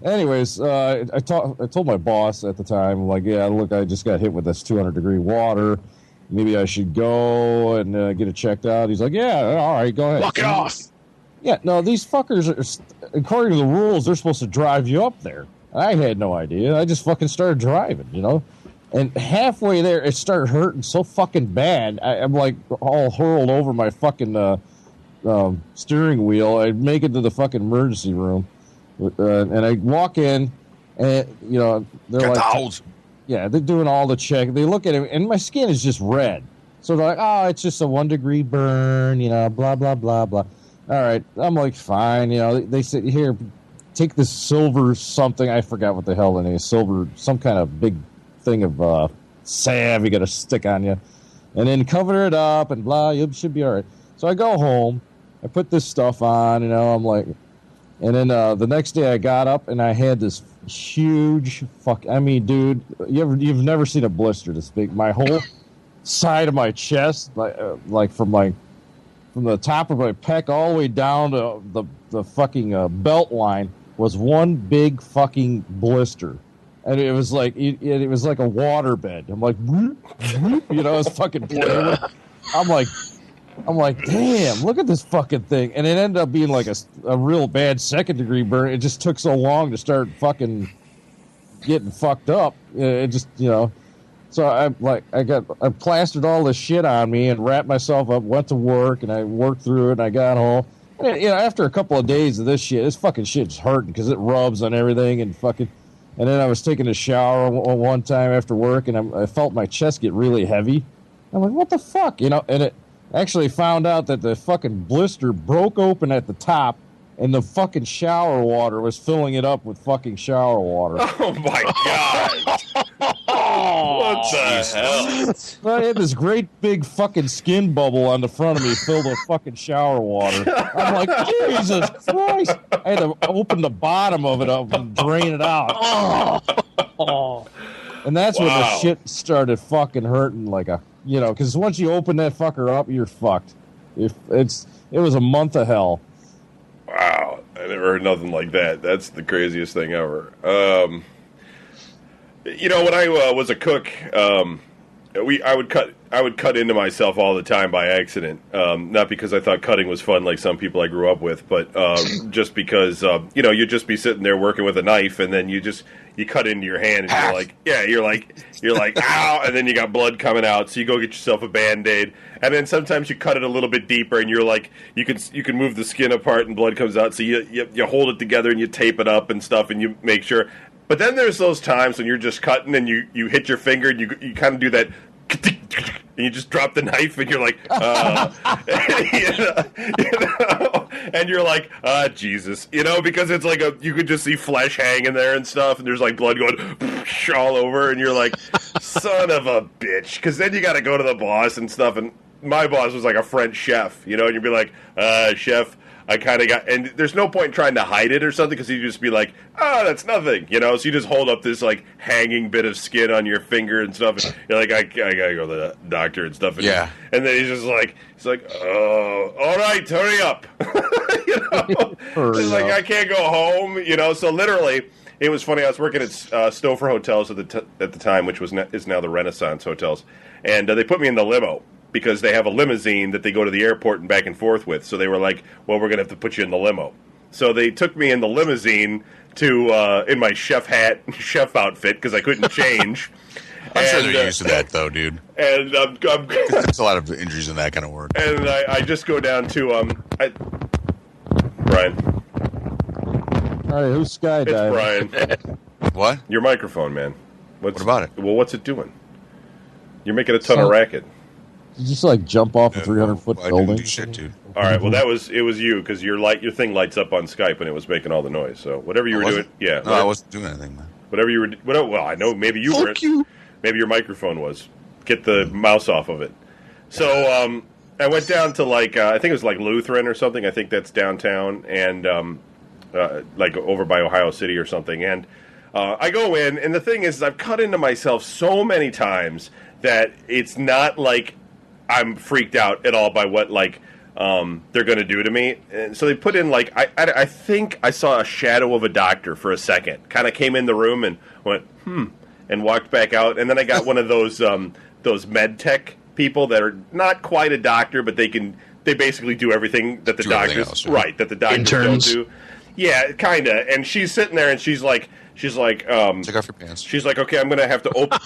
Anyways, I told my boss at the time, like, yeah, look, I just got hit with this 200-degree water. Maybe I should go and get it checked out. He's like, yeah, all right, go ahead. Walk it off. Yeah, no, these fuckers, according to the rules, they're supposed to drive you up there. I had no idea. I just fucking started driving, And halfway there, it started hurting so fucking bad. I'm like all hurled over my fucking steering wheel. I make it to the fucking emergency room. And I walk in, and, they're Get like... out. Yeah, they're doing all the check. They look at it, and my skin is just red. So they're like, oh, it's just a 1-degree burn, blah, blah, blah, blah. All right. I'm like, fine. They said, here, take this silver something. I forgot what the hell the name is. Silver, some kind of big thing of salve you got to stick on you. And then cover it up and blah, you should be all right. So I go home. I put this stuff on, I'm like... And then the next day I got up and I had this huge dude, you've never seen a blister this big. My whole side of my chest, like from the top of my pec all the way down to the fucking belt line was one big fucking blister. And it was like it was like a water bed. I'm like, it's fucking playing. I'm like, damn, look at this fucking thing. And it ended up being like a real bad 2nd-degree burn. It just took so long to start fucking getting fucked up. It just, So I plastered all this shit on me and wrapped myself up, went to work, and I worked through it, and I got home. And, after a couple of days of this fucking shit's hurting because it rubs on everything and fucking... And then I was taking a shower one time after work, and I felt my chest get really heavy. I'm like, what the fuck? And it... Actually found out that the fucking blister broke open at the top, and the fucking shower water was filling it up with fucking shower water. Oh, my God. What the hell? So I had this great big fucking skin bubble on the front of me filled with fucking shower water. I'm like, Jesus Christ. I had to open the bottom of it up and drain it out. And that's when the shit started fucking hurting like a... because once you open that fucker up, you're fucked. It was a month of hell. Wow, I never heard nothing like that. That's the craziest thing ever. When I was a cook, I would cut into myself all the time by accident. Not because I thought cutting was fun like some people I grew up with, but just because you'd just be sitting there working with a knife, and then you cut into your hand, and you're like ow, and then you got blood coming out, so you go get yourself a Band-Aid, and then sometimes you cut it a little bit deeper, and you're like you can move the skin apart and blood comes out, so you hold it together and you tape it up and stuff, and you make sure. But then there's those times when you're just cutting and you hit your finger and you kind of do that, and you just drop the knife and you're like, and you're like, Jesus, because it's like you could just see flesh hanging there and stuff, and there's like blood going all over, and you're like, son of a bitch, because then you got to go to the boss and stuff, and my boss was like a French chef, and you'd be like, chef, I kind of got, and there's no point in trying to hide it or something, because he'd just be like, oh, that's nothing, so you just hold up this, like, hanging bit of skin on your finger and stuff, and you're like, I gotta go to the doctor and stuff, and, yeah. And then he's like, oh, all right, hurry up, It's like, I can't go home, so literally, it was funny, I was working at Stouffer Hotels at the time, which is now the Renaissance Hotels, and they put me in the limo. because they have a limousine that they go to the airport and back and forth with. So they were like, well, we're going to have to put you in the limo. So they took me in the limousine to in my chef outfit because I couldn't change. I'm sure they're used to that, though, dude. And there's a lot of injuries in that kind of work. And I just go down to Brian. All right, who's skydiving? It's Brian. What? Your microphone, man. What about it? Well, what's it doing? You're making a ton of racket. You just like jump off a 300-foot I building. didn't do shit, dude. All right. Well, it was you because your thing lights up on Skype and it was making all the noise. So whatever you were doing, yeah. No, I wasn't doing anything, man. Whatever you were. Well, I know maybe you were. Maybe your microphone was. Get the mouse off of it. So I went down to I think it was like Lutheran or something. I think that's downtown and like over by Ohio City or something. And I go in, and the thing is, I've cut into myself so many times that it's not like I'm freaked out at all by what they're going to do to me. And so they put in I think I saw a shadow of a doctor for a second. Kind of came in the room and went and walked back out. And then I got one of those med tech people that are not quite a doctor, but they basically do everything that the doctors that the doctors Interns. don't do. Yeah, kind of. And she's sitting there, and she's like, take off your pants. She's like, okay, I'm going to have to open.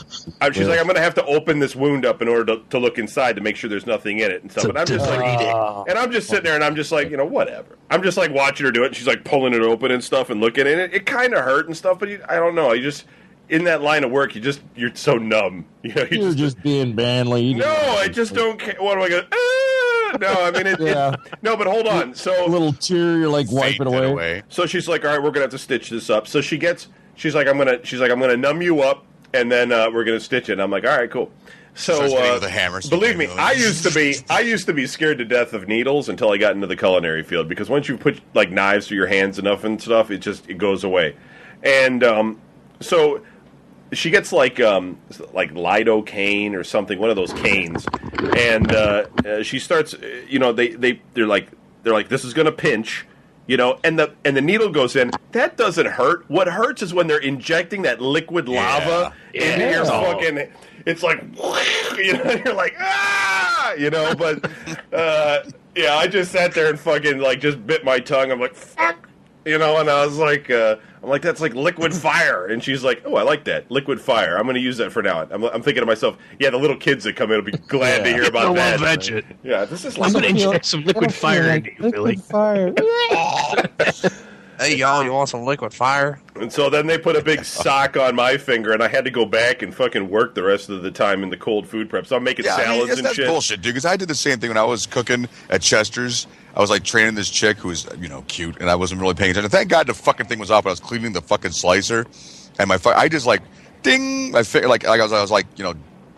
She's like, I'm going to have to open this wound up in order to look inside to make sure there's nothing in it and stuff. And I'm just and I'm just sitting there, and I'm just like, whatever. I'm just like watching her do it. And she's like pulling it open and stuff and looking at it. It kind of hurt and stuff, but I don't know. You just in that line of work, you're so numb. You're just being manly. No, I just don't care. What am I going to? No, I mean no, but hold on. So a little tear, you're like wipe it away. So she's like, all right, we're gonna have to stitch this up. So she's like, I'm gonna numb you up, and then we're gonna stitch it. And I'm like, all right, cool. So with a hammer, believe me, I used to be scared to death of needles until I got into the culinary field, because once you put knives through your hands enough and stuff, it goes away. And so she gets like lidocaine or something, one of those canes, and she starts. They're like this is gonna pinch, and the needle goes in. That doesn't hurt. What hurts is when they're injecting that liquid lava into your fucking. It's like, you're like, but I just sat there and fucking just bit my tongue. I'm like, fuck, and I was like, I'm like, that's like liquid fire. And she's like, oh, I like that. Liquid fire. I'm going to use that for now. I'm thinking to myself, yeah, the little kids that come in will be glad to hear about that. Love that shit. Yeah, this is I'm going to inject some liquid fire into you, Billy. Fire. Hey, y'all, you want some liquid fire? And so then they put a big sock on my finger, and I had to go back and fucking work the rest of the time in the cold food prep. So I'm making salads and that's shit. Bullshit, dude, because I did the same thing when I was cooking at Chester's. I was training this chick who was, cute, and I wasn't really paying attention. Thank God the fucking thing was off. I was cleaning the fucking slicer, and I just ding, my finger, I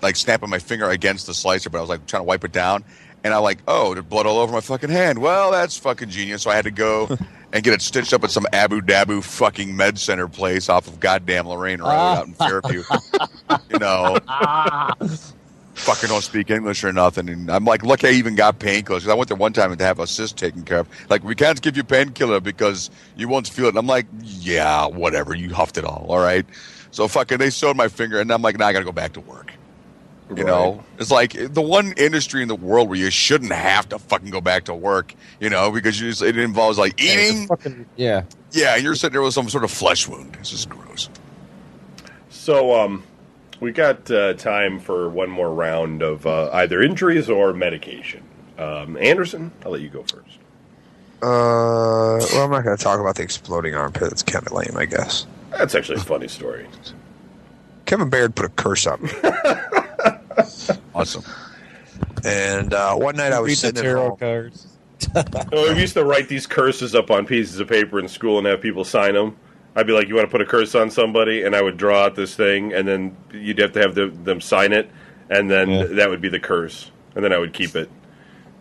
was snapping my finger against the slicer, but I was trying to wipe it down, and there's blood all over my fucking hand. Well, that's fucking genius. So I had to go and get it stitched up at some Abu Dhabi fucking med center place off of goddamn Lorraine Road out in Fairview. Fucking don't speak English or nothing. And I'm lucky I even got painkillers. Because I went there one time to have a cyst taken care of. We can't give you painkiller because you won't feel it. And I'm like, yeah, whatever. You huffed it all right? So fucking they sewed my finger. And I'm like, nah, I got to go back to work. It's the one industry in the world where you shouldn't have to fucking go back to work, because it involves eating. Yeah, and you're sitting there with some sort of flesh wound. It's just gross. So, we got time for one more round of either injuries or medication. Anderson, I'll let you go first. Well, I'm not going to talk about the exploding armpit. It's kind of lame, I guess. That's actually a funny story. Kevin Baird put a curse up. Awesome. And one night I was sitting at home. cards. We used to write these curses up on pieces of paper in school and have people sign them. I'd be like, you want to put a curse on somebody? And I would draw out this thing, and then you'd have to have them sign it, and then that would be the curse. And then I would keep it.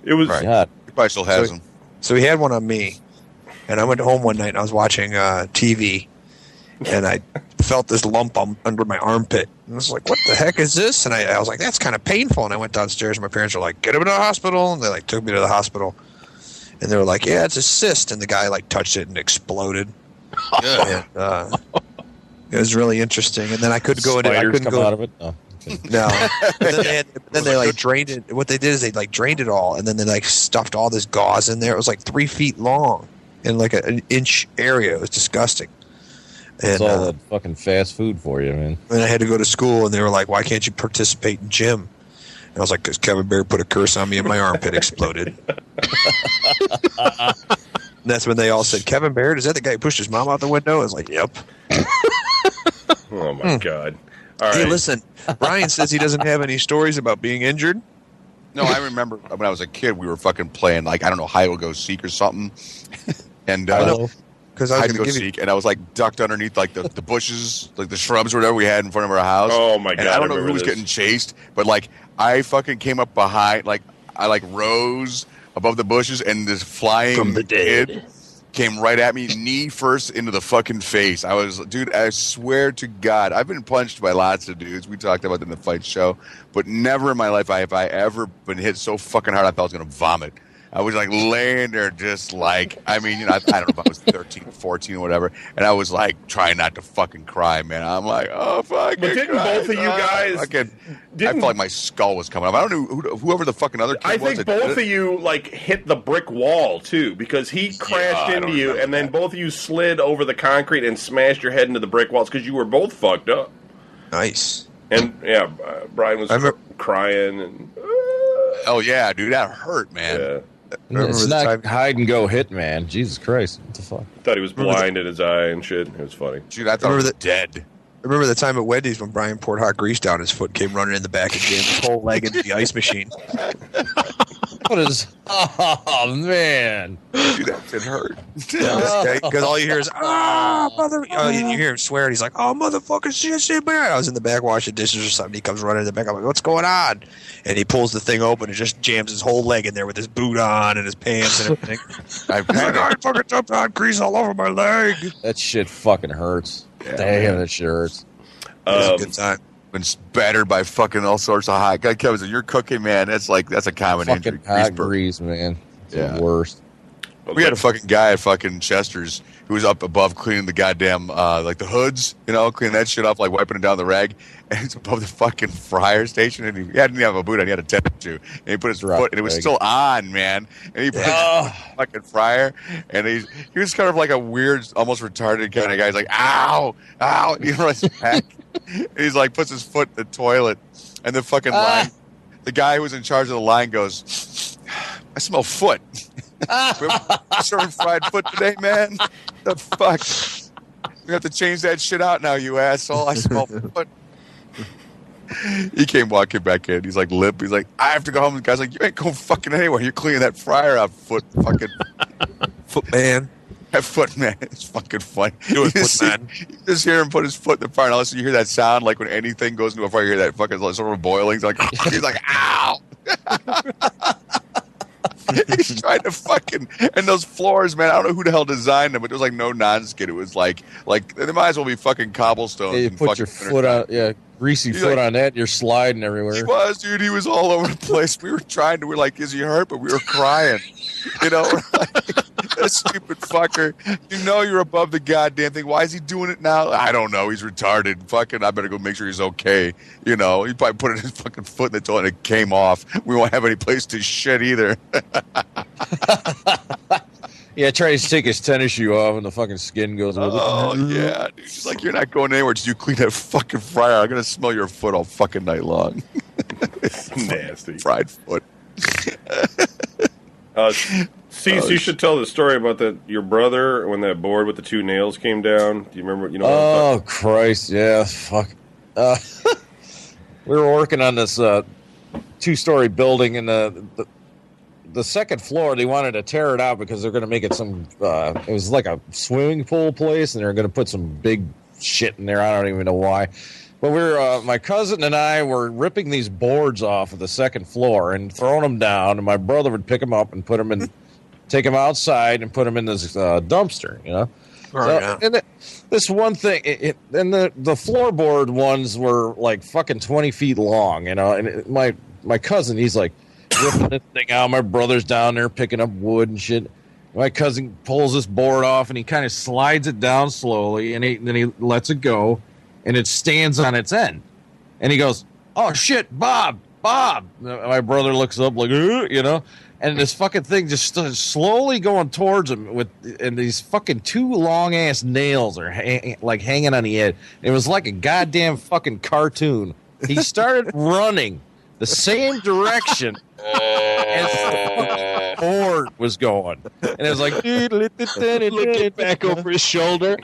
It was... Right. God. He probably still has them. So he had one on me, and I went home one night, and I was watching TV, and I felt this lump under my armpit. And I was like, what the heck is this? And I was like, that's kind of painful. And I went downstairs, and my parents were like, get him to the hospital. And they took me to the hospital. And they were like, yeah, it's a cyst. And the guy touched it and exploded. And, it was really interesting. And then I couldn't go into Spiders come out of it. No. No. then they like drained it. What they did is they like drained it all, and then they like stuffed all this gauze in there. It was like 3 feet long in like an inch area. It was disgusting. That's And, all that fucking fast food for you, man. and I had to go to school, and they were like, "Why can't you participate in gym?" And I was like, "Because Kevin Bear put a curse on me, and my armpit exploded." And that's when they all said, "Kevin Bear, is that the guy who pushed his mom out the window?" I was like, "Yep." Oh my god! All right. Hey, listen, Brian says he doesn't have any stories about being injured. No, I remember when I was a kid, we were fucking playing like I don't know, hide and go seek or something, and Because I was hide and going go to give you. seek, and I was like ducked underneath like the bushes, like the shrubs or whatever we had in front of our house. Oh my god! And I don't know remember who was this. getting chased, but like I fucking came up behind, like I like rose above the bushes, and this flying From the dead. kid came right at me, knee first into the fucking face. I was, dude, I swear to God, I've been punched by lots of dudes. We talked about it in the fight show, but never in my life have I ever been hit so fucking hard I thought I was going to vomit. I was like laying there just like, I mean, you know, I don't know if I was 13, 14 or whatever, and I was like trying not to fucking cry, man. I'm like, oh, fucking But didn't Christ. both of you guys- I felt like my skull was coming up. I don't know whoever the fucking other kid I was. think that did both it. of you like hit the brick wall too, because he crashed I into don't you, remember and then that. both of you slid over the concrete and smashed your head into the brick walls because you were both fucked up. Nice. And yeah, Brian was I remember- crying and Oh, yeah, dude, that hurt, man. yeah. Remember It's the not time- hide and go hit, man. Jesus Christ. What the fuck? Thought he was Remember blind in his eye and shit. It was funny. Dude, I thought I Remember was that- dead. Remember the time at Wendy's when Brian poured hot grease down his foot, came running in the back and jammed his whole leg into the ice machine? What is? Oh man! Dude, that shit hurt. Because all you hear is mother. Oh, you hear him swear, and he's like, "Oh, motherfucker, shit, man!" I was in the back washing dishes or something. He comes running in the back. I'm like, "What's going on?" And he pulls the thing open and just jams his whole leg in there with his boot on and his pants and everything. I've He's had like, it. "I fucking dumped hot grease all over my leg." That shit fucking hurts. Damn, that shit hurts. It was a good time. Been spattered by fucking all sorts of hot. God, Kevin, you're cooking, man. That's a common injury. Fucking hot burn. grease, man. It's Yeah. the worst. We had a fucking guy at fucking Chester's who was up above cleaning the goddamn like the hoods, you know, cleaning that shit up, like wiping it down the rag. And it's above the fucking fryer station, and he didn't have a boot on. He had a tennis shoe, and he put his Drop foot, and it was rag. still on, man. And he put his fucking fryer, and he was kind of like a weird, almost retarded kind of guy. He's like, "Ow, ow!" And he runs back, and he's like, puts his foot in the toilet, and the fucking line, the guy who was in charge of the line goes, "I smell foot." Serving fried foot today, man. The fuck? We have to change that shit out now, you asshole. I smell foot. He came walking back in. He's like limp. He's like, I have to go home. The guy's like, you ain't going fucking anywhere. You're cleaning that fryer out, foot fucking Foot man. that foot man. It's fucking funny. Do it, You just foot man. you just hear him put his foot in the fire, and all of a sudden you hear that sound like when anything goes into a fire. You hear that fucking like, sort of boiling. It's like he's like, ow. He's trying to fucking, and those floors, man. I don't know who the hell designed them, but there was like no non-skid. It was like they might as well be fucking cobblestones. Yeah, you and put your fucking foot on, greasy He's foot like- on that, and you're sliding He everywhere. was, dude. He was all over the place. We were trying to. We were like, "Is he hurt?" But we were crying. You know, we're like, that stupid fucker. You know, you're above the goddamn thing. Why is he doing it now? I don't know. He's retarded. Fucking, I better go make sure he's okay. You know, he probably put his fucking foot in the toilet and it came off. We won't have any place to shit either. Yeah, try to take his tennis shoe off, and the fucking skin goes with it. Oh yeah, dude. She's like, you're not going anywhere till you clean that fucking fryer. I'm gonna smell your foot all fucking night long. Nasty. Fried foot. Cease, you should tell the story about that your brother when that board with the two nails came down. Do you remember? You know. What I'm Oh Christ! Yeah, fuck. We were working on this 2-story building, and the second floor. They wanted to tear it out because they're going to make it some. It was like a swimming pool place, and they're going to put some big shit in there. I don't even know why. But my cousin and I were ripping these boards off of the second floor and throwing them down, and my brother would pick them up and put them in, take them outside and put them in this dumpster, you know. And this one thing, and the floorboard ones were like fucking 20 feet long, you know. And my cousin, he's like ripping this thing out. My brother's down there picking up wood and shit. My cousin pulls this board off and he kind of slides it down slowly, and then he lets it go, and it stands on its end. And he goes, oh shit, Bob. My brother looks up like, you know, and this fucking thing just started slowly going towards him and these fucking 2 long ass nails are hanging on the edge. It was like a goddamn fucking cartoon. He started running the same direction as the board was going, and it was like looking back over his shoulder.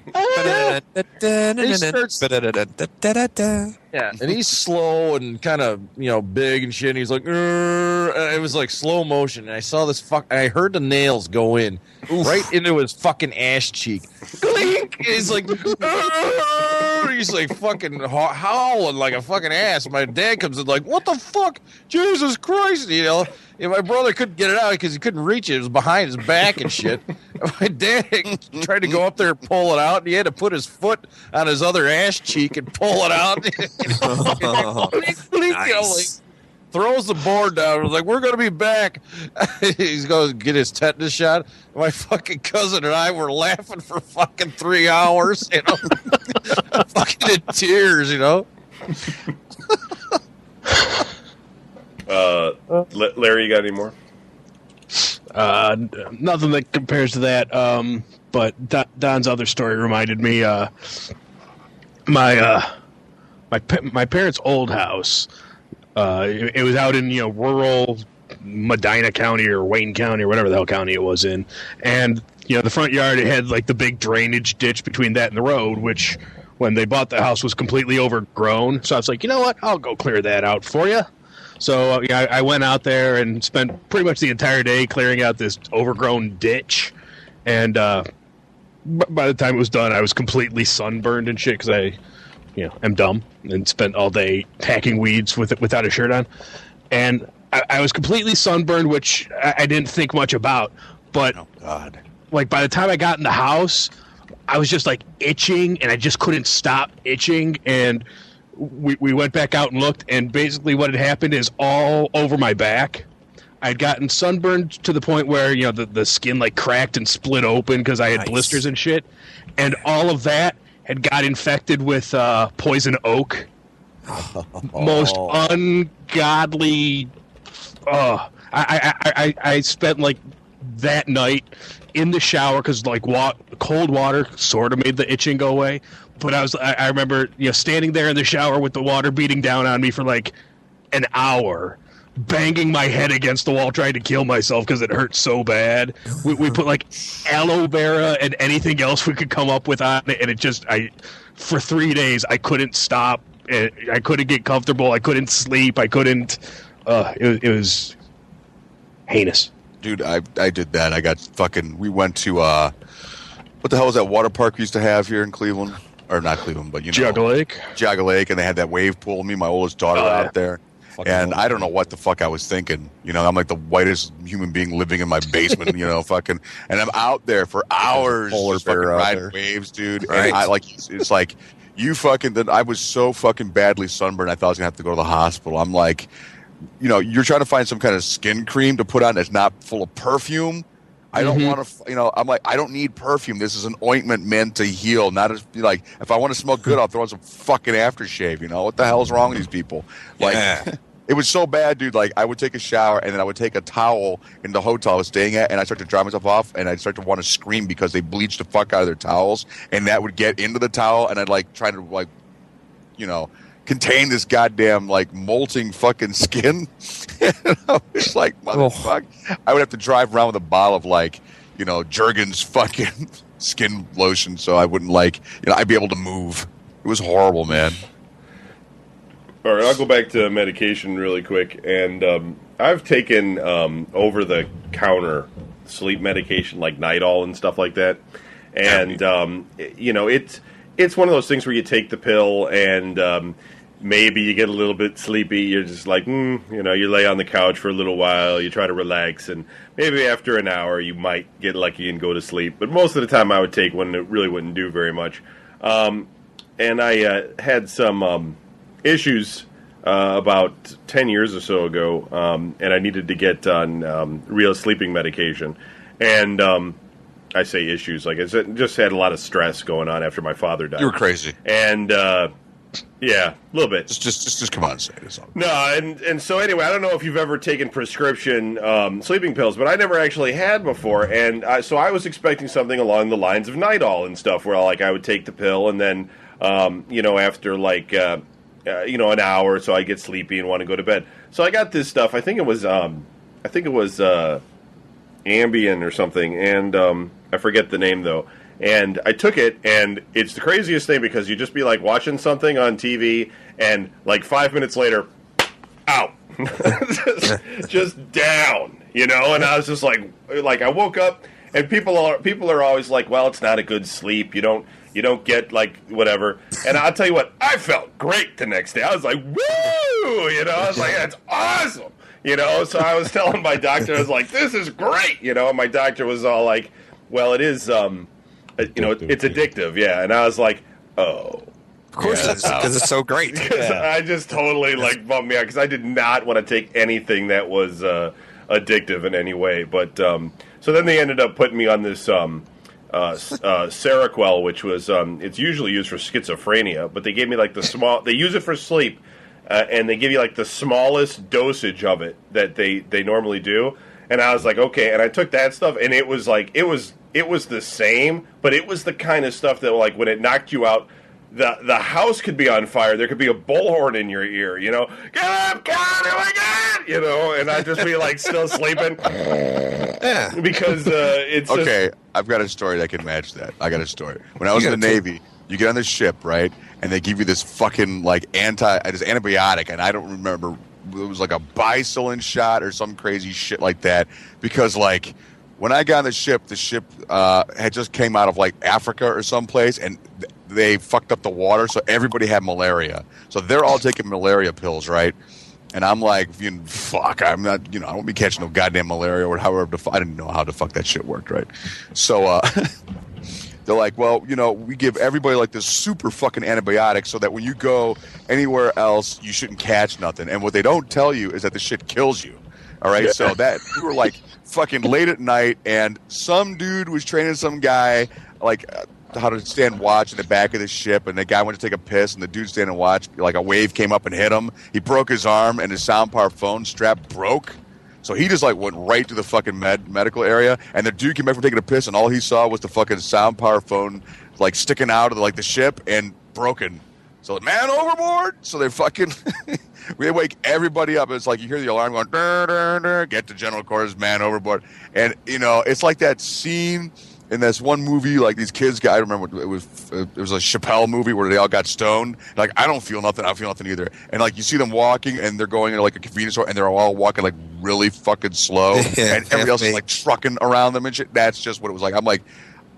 Yeah, and he's slow and kind of, you know, big and shit. And he's like, and it was like slow motion. And I saw this I heard the nails go in right into his fucking ass cheek. Clink! He's like, he's like fucking howling like a fucking ass. My dad comes in like, what the fuck? Jesus Christ, you know. And my brother couldn't get it out because he couldn't reach it. It was behind his back and shit. My dad tried to go up there and pull it out, and he had to put his foot on his other ass cheek and pull it out. You know, like, throws the board down. Was like, we're going to be back. He's going to get his tetanus shot. My fucking cousin and I were laughing for fucking 3 hours, you know, fucking in tears, you know. Larry, you got any more? Nothing that compares to that. But Don's other story reminded me. My parents' old house. It was out in, you know, rural Medina County or Wayne County or whatever the hell county it was in, and you know the front yard, it had like the big drainage ditch between that and the road, which when they bought the house was completely overgrown. So I was like, you know what, I'll go clear that out for you. So I went out there and spent pretty much the entire day clearing out this overgrown ditch. And by the time it was done, I was completely sunburned and shit because I, you know, am dumb and spent all day hacking weeds without a shirt on. And I was completely sunburned, which I didn't think much about. But Oh God. like by the time I got in the house, I was just like itching, and I just couldn't stop itching. And we went back out and looked, and basically what had happened is all over my back, I'd gotten sunburned to the point where, you know, the skin like cracked and split open because I had blisters and shit. And all of that had got infected with poison oak. Most ungodly. I spent like that night in the shower because like cold water sort of made the itching go away. But I remember, you know, standing there in the shower with the water beating down on me for like an hour, banging my head against the wall trying to kill myself because it hurt so bad. We put like aloe vera and anything else we could come up with on it, and it just for 3 days I couldn't stop. I couldn't get comfortable. I couldn't sleep. I couldn't. It was heinous. Dude, I did that. I got fucking. We went to what the hell was that water park we used to have here in Cleveland, or not Cleveland, but you know, Jaga Lake, and they had that wave pool. Me and my oldest daughter out there, and I don't know what the fuck I was thinking. You know, I'm like the whitest human being living in my basement. You know, fucking, and I'm out there for hours, just fucking riding waves, dude. Right. And I like it's like you fucking. Then I was so fucking badly sunburned. I thought I was gonna have to go to the hospital. I'm like, you know, you're trying to find some kind of skin cream to put on that's not full of perfume. I don't want to, you know, I'm like, I don't need perfume. This is an ointment meant to heal, not as, like, if I want to smell good, I'll throw on some fucking aftershave, you know? What the hell is wrong with these people? Like, it was so bad, dude. Like, I would take a shower, and then I would take a towel in the hotel I was staying at, and I'd start to dry myself off, and I'd start to want to scream because they bleached the fuck out of their towels, and that would get into the towel, and I'd, like, try to, like, you know, contain this goddamn like molting fucking skin. And I was like, motherfucker. I would have to drive around with a bottle of like, you know, Jergens fucking skin lotion so I wouldn't like, you know, I'd be able to move. It was horrible, man. All right, I'll go back to medication really quick. And I've taken over-the-counter sleep medication like Nidol and stuff like that. And, you know, it's one of those things where you take the pill and maybe you get a little bit sleepy. You're just like, you know, you lay on the couch for a little while. You try to relax, and maybe after an hour you might get lucky and go to sleep. But most of the time I would take one that really wouldn't do very much. And I had some issues about 10 years or so ago, and I needed to get on real sleeping medication. And I say issues, like I just had a lot of stress going on after my father died. You were crazy. And Yeah, a little bit. Just come on and say it. No, and so anyway, I don't know if you've ever taken prescription sleeping pills, but I never actually had before, and so I was expecting something along the lines of Nidol and stuff, where like I would take the pill and then after like an hour or so I get sleepy and want to go to bed. So I got this stuff. I think it was Ambien or something, and I forget the name though. And I took it, and it's the craziest thing because you just be like watching something on TV, and like 5 minutes later, out, just down, And I was just like I woke up, and people are always like, well, it's not a good sleep. You don't get like whatever. And I'll tell you what, I felt great the next day. I was like, woo, I was like, that's awesome, So I was telling my doctor, I was like, this is great, And my doctor was all like, well, it is. It's addictive, yeah. And I was like, oh. Of course it is, because it's so great. I just totally, bummed me out, because I did not want to take anything that was addictive in any way. But, so then they ended up putting me on this Seroquel, which was, it's usually used for schizophrenia, but they gave me, they use it for sleep, and they give you, the smallest dosage of it that they normally do. And I was like, okay. And I took that stuff, and it was it was the same, but it was the kind of stuff that, when it knocked you out, the house could be on fire. There could be a bullhorn in your ear, Get up, God, oh my God, and I'd just be, still sleeping. Yeah. Because it's okay, I've got a story that can match that. I got a story. When I was in the Navy, you get on the ship, right, and they give you this fucking, this antibiotic, and I don't remember, it was like a bicillin shot or some crazy shit like that, because, when I got on the ship had just came out of Africa or someplace, and they fucked up the water, so everybody had malaria. So they're all taking malaria pills, right? And I'm like, fuck, I'm not, I won't be catching no goddamn malaria or however. I didn't know how the fuck that shit worked, right? So they're like, well, we give everybody this super fucking antibiotic so that when you go anywhere else, you shouldn't catch nothing. And what they don't tell you is that the shit kills you. All right, so that we were fucking late at night, and some dude was training some guy how to stand watch in the back of the ship, and the guy went to take a piss, and the dude standing watch, a wave came up and hit him. He broke his arm, and his sound power phone strap broke. So he just went right to the fucking medical area, and the dude came back from taking a piss, and all he saw was the fucking sound power phone sticking out of the ship and broken. So man overboard. So they fucking we wake everybody up. It's you hear the alarm going, dur, dur, dur, get to general quarters, man overboard. And it's like that scene in this one movie, these kids I remember it was a Chappelle movie where they all got stoned. I don't feel nothing. I don't feel nothing either. And you see them walking, and they're going into a convenience store, and they're all walking really fucking slow, and everybody else is trucking around them and shit. That's just what it was like. I'm like,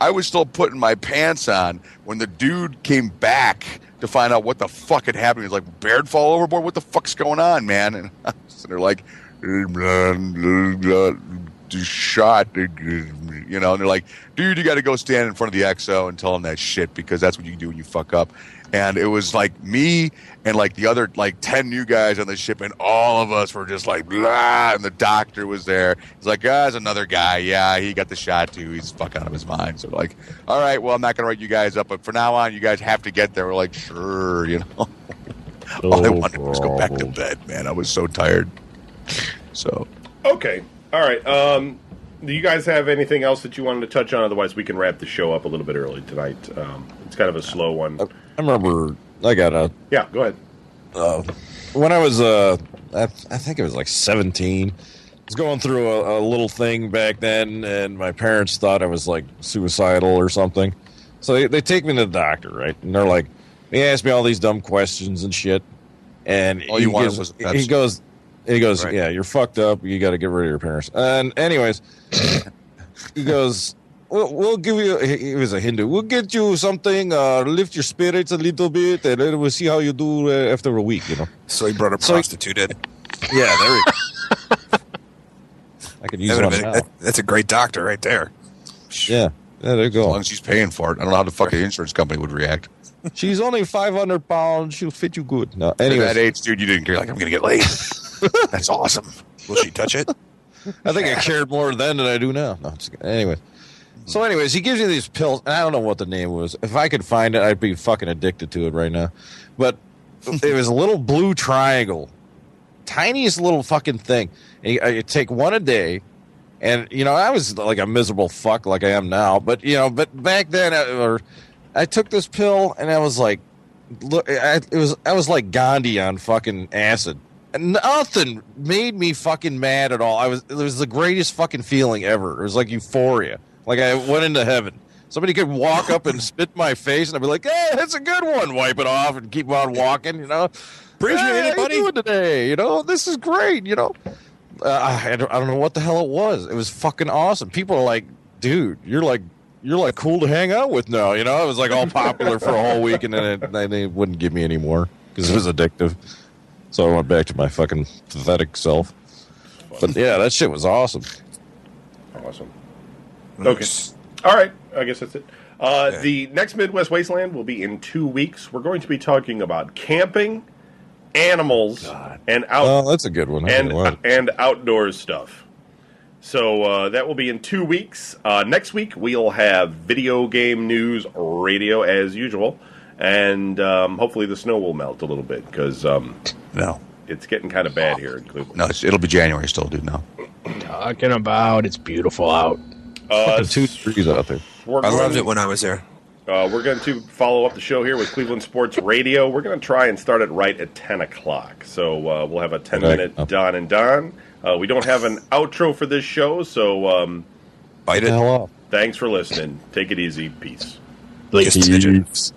I was still putting my pants on when the dude came back to find out what the fuck had happened. He's like, Baird fall overboard? What the fuck's going on, man? And they're like, shot, and they're like, dude, you got to go stand in front of the XO and tell them that shit, because that's what you do when you fuck up. And it was me and the other 10 new guys on the ship, and all of us were just blah, and the doctor was there. He's like, there's another guy. Yeah, he got the shot too. He's fucking out of his mind. So all right, well, I'm not going to write you guys up, but for now on, you guys have to get there. We're like, sure, All I wanted was go back to bed, man. I was so tired. So. Okay. All right. Do you guys have anything else that you wanted to touch on? Otherwise, we can wrap the show up a little bit early tonight. It's kind of a slow one. I remember I got a... Yeah, go ahead. When I was, I think it was 17, I was going through a little thing back then, and my parents thought I was suicidal or something. So they take me to the doctor, right? And they're they ask me all these dumb questions and shit. And all you wanted was he goes, right. Yeah, you're fucked up. You got to get rid of your parents. And anyways, he goes, we'll give you, he was a Hindu, we'll get you something, lift your spirits a little bit, and then we'll see how you do after a week, So he brought a prostitute in. Yeah, there we go. I could use one now. That's a great doctor right there. Yeah, there you go. As long as she's paying for it. I don't know how the fucking insurance company would react. She's only 500 pounds. She'll fit you good. No, anyway. At that age, dude, you didn't care. I'm going to get laid. That's awesome. Will she touch it? I think I cared more then than I do now. No, anyway. So, anyways, he gives you these pills, and I don't know what the name was. If I could find it, I'd be fucking addicted to it right now. But it was a little blue triangle, tiniest little fucking thing. And you take one a day, and I was like a miserable fuck, like I am now. But but back then, I took this pill, and I was like, I was like Gandhi on fucking acid. And nothing made me fucking mad at all. It was the greatest fucking feeling ever. It was like euphoria. Like I went into heaven. Somebody could walk up and spit in my face, and I'd be like, "Hey, that's a good one." Wipe it off and keep on walking. Appreciate it, buddy. How you doing today? This is great. I don't know what the hell it was. It was fucking awesome. People are like, "Dude, you're like cool to hang out with now." It was like all popular for a whole week, and then they wouldn't give me any more because it was addictive. So I went back to my fucking pathetic self. But yeah, that shit was awesome. Awesome. Okay. All right. I guess that's it. The next Midwest Wasteland will be in 2 weeks. We're going to be talking about camping, animals, and that's a good one. and outdoors stuff. So that will be in 2 weeks. Next week we'll have video game news radio as usual, and hopefully the snow will melt a little bit because No. it's getting kind of bad here in Cleveland. No, it'll be January still, dude. No. Talking about it's beautiful out. Fucking 2 degrees out there. I loved it when I was there. We're going to follow up the show here with Cleveland Sports Radio. We're going to try and start it right at 10 o'clock. So we'll have a 10-minute Don and Don. We don't have an outro for this show, so Bite it. Hell off. thanks for listening. Take it easy. Peace. Just a midget.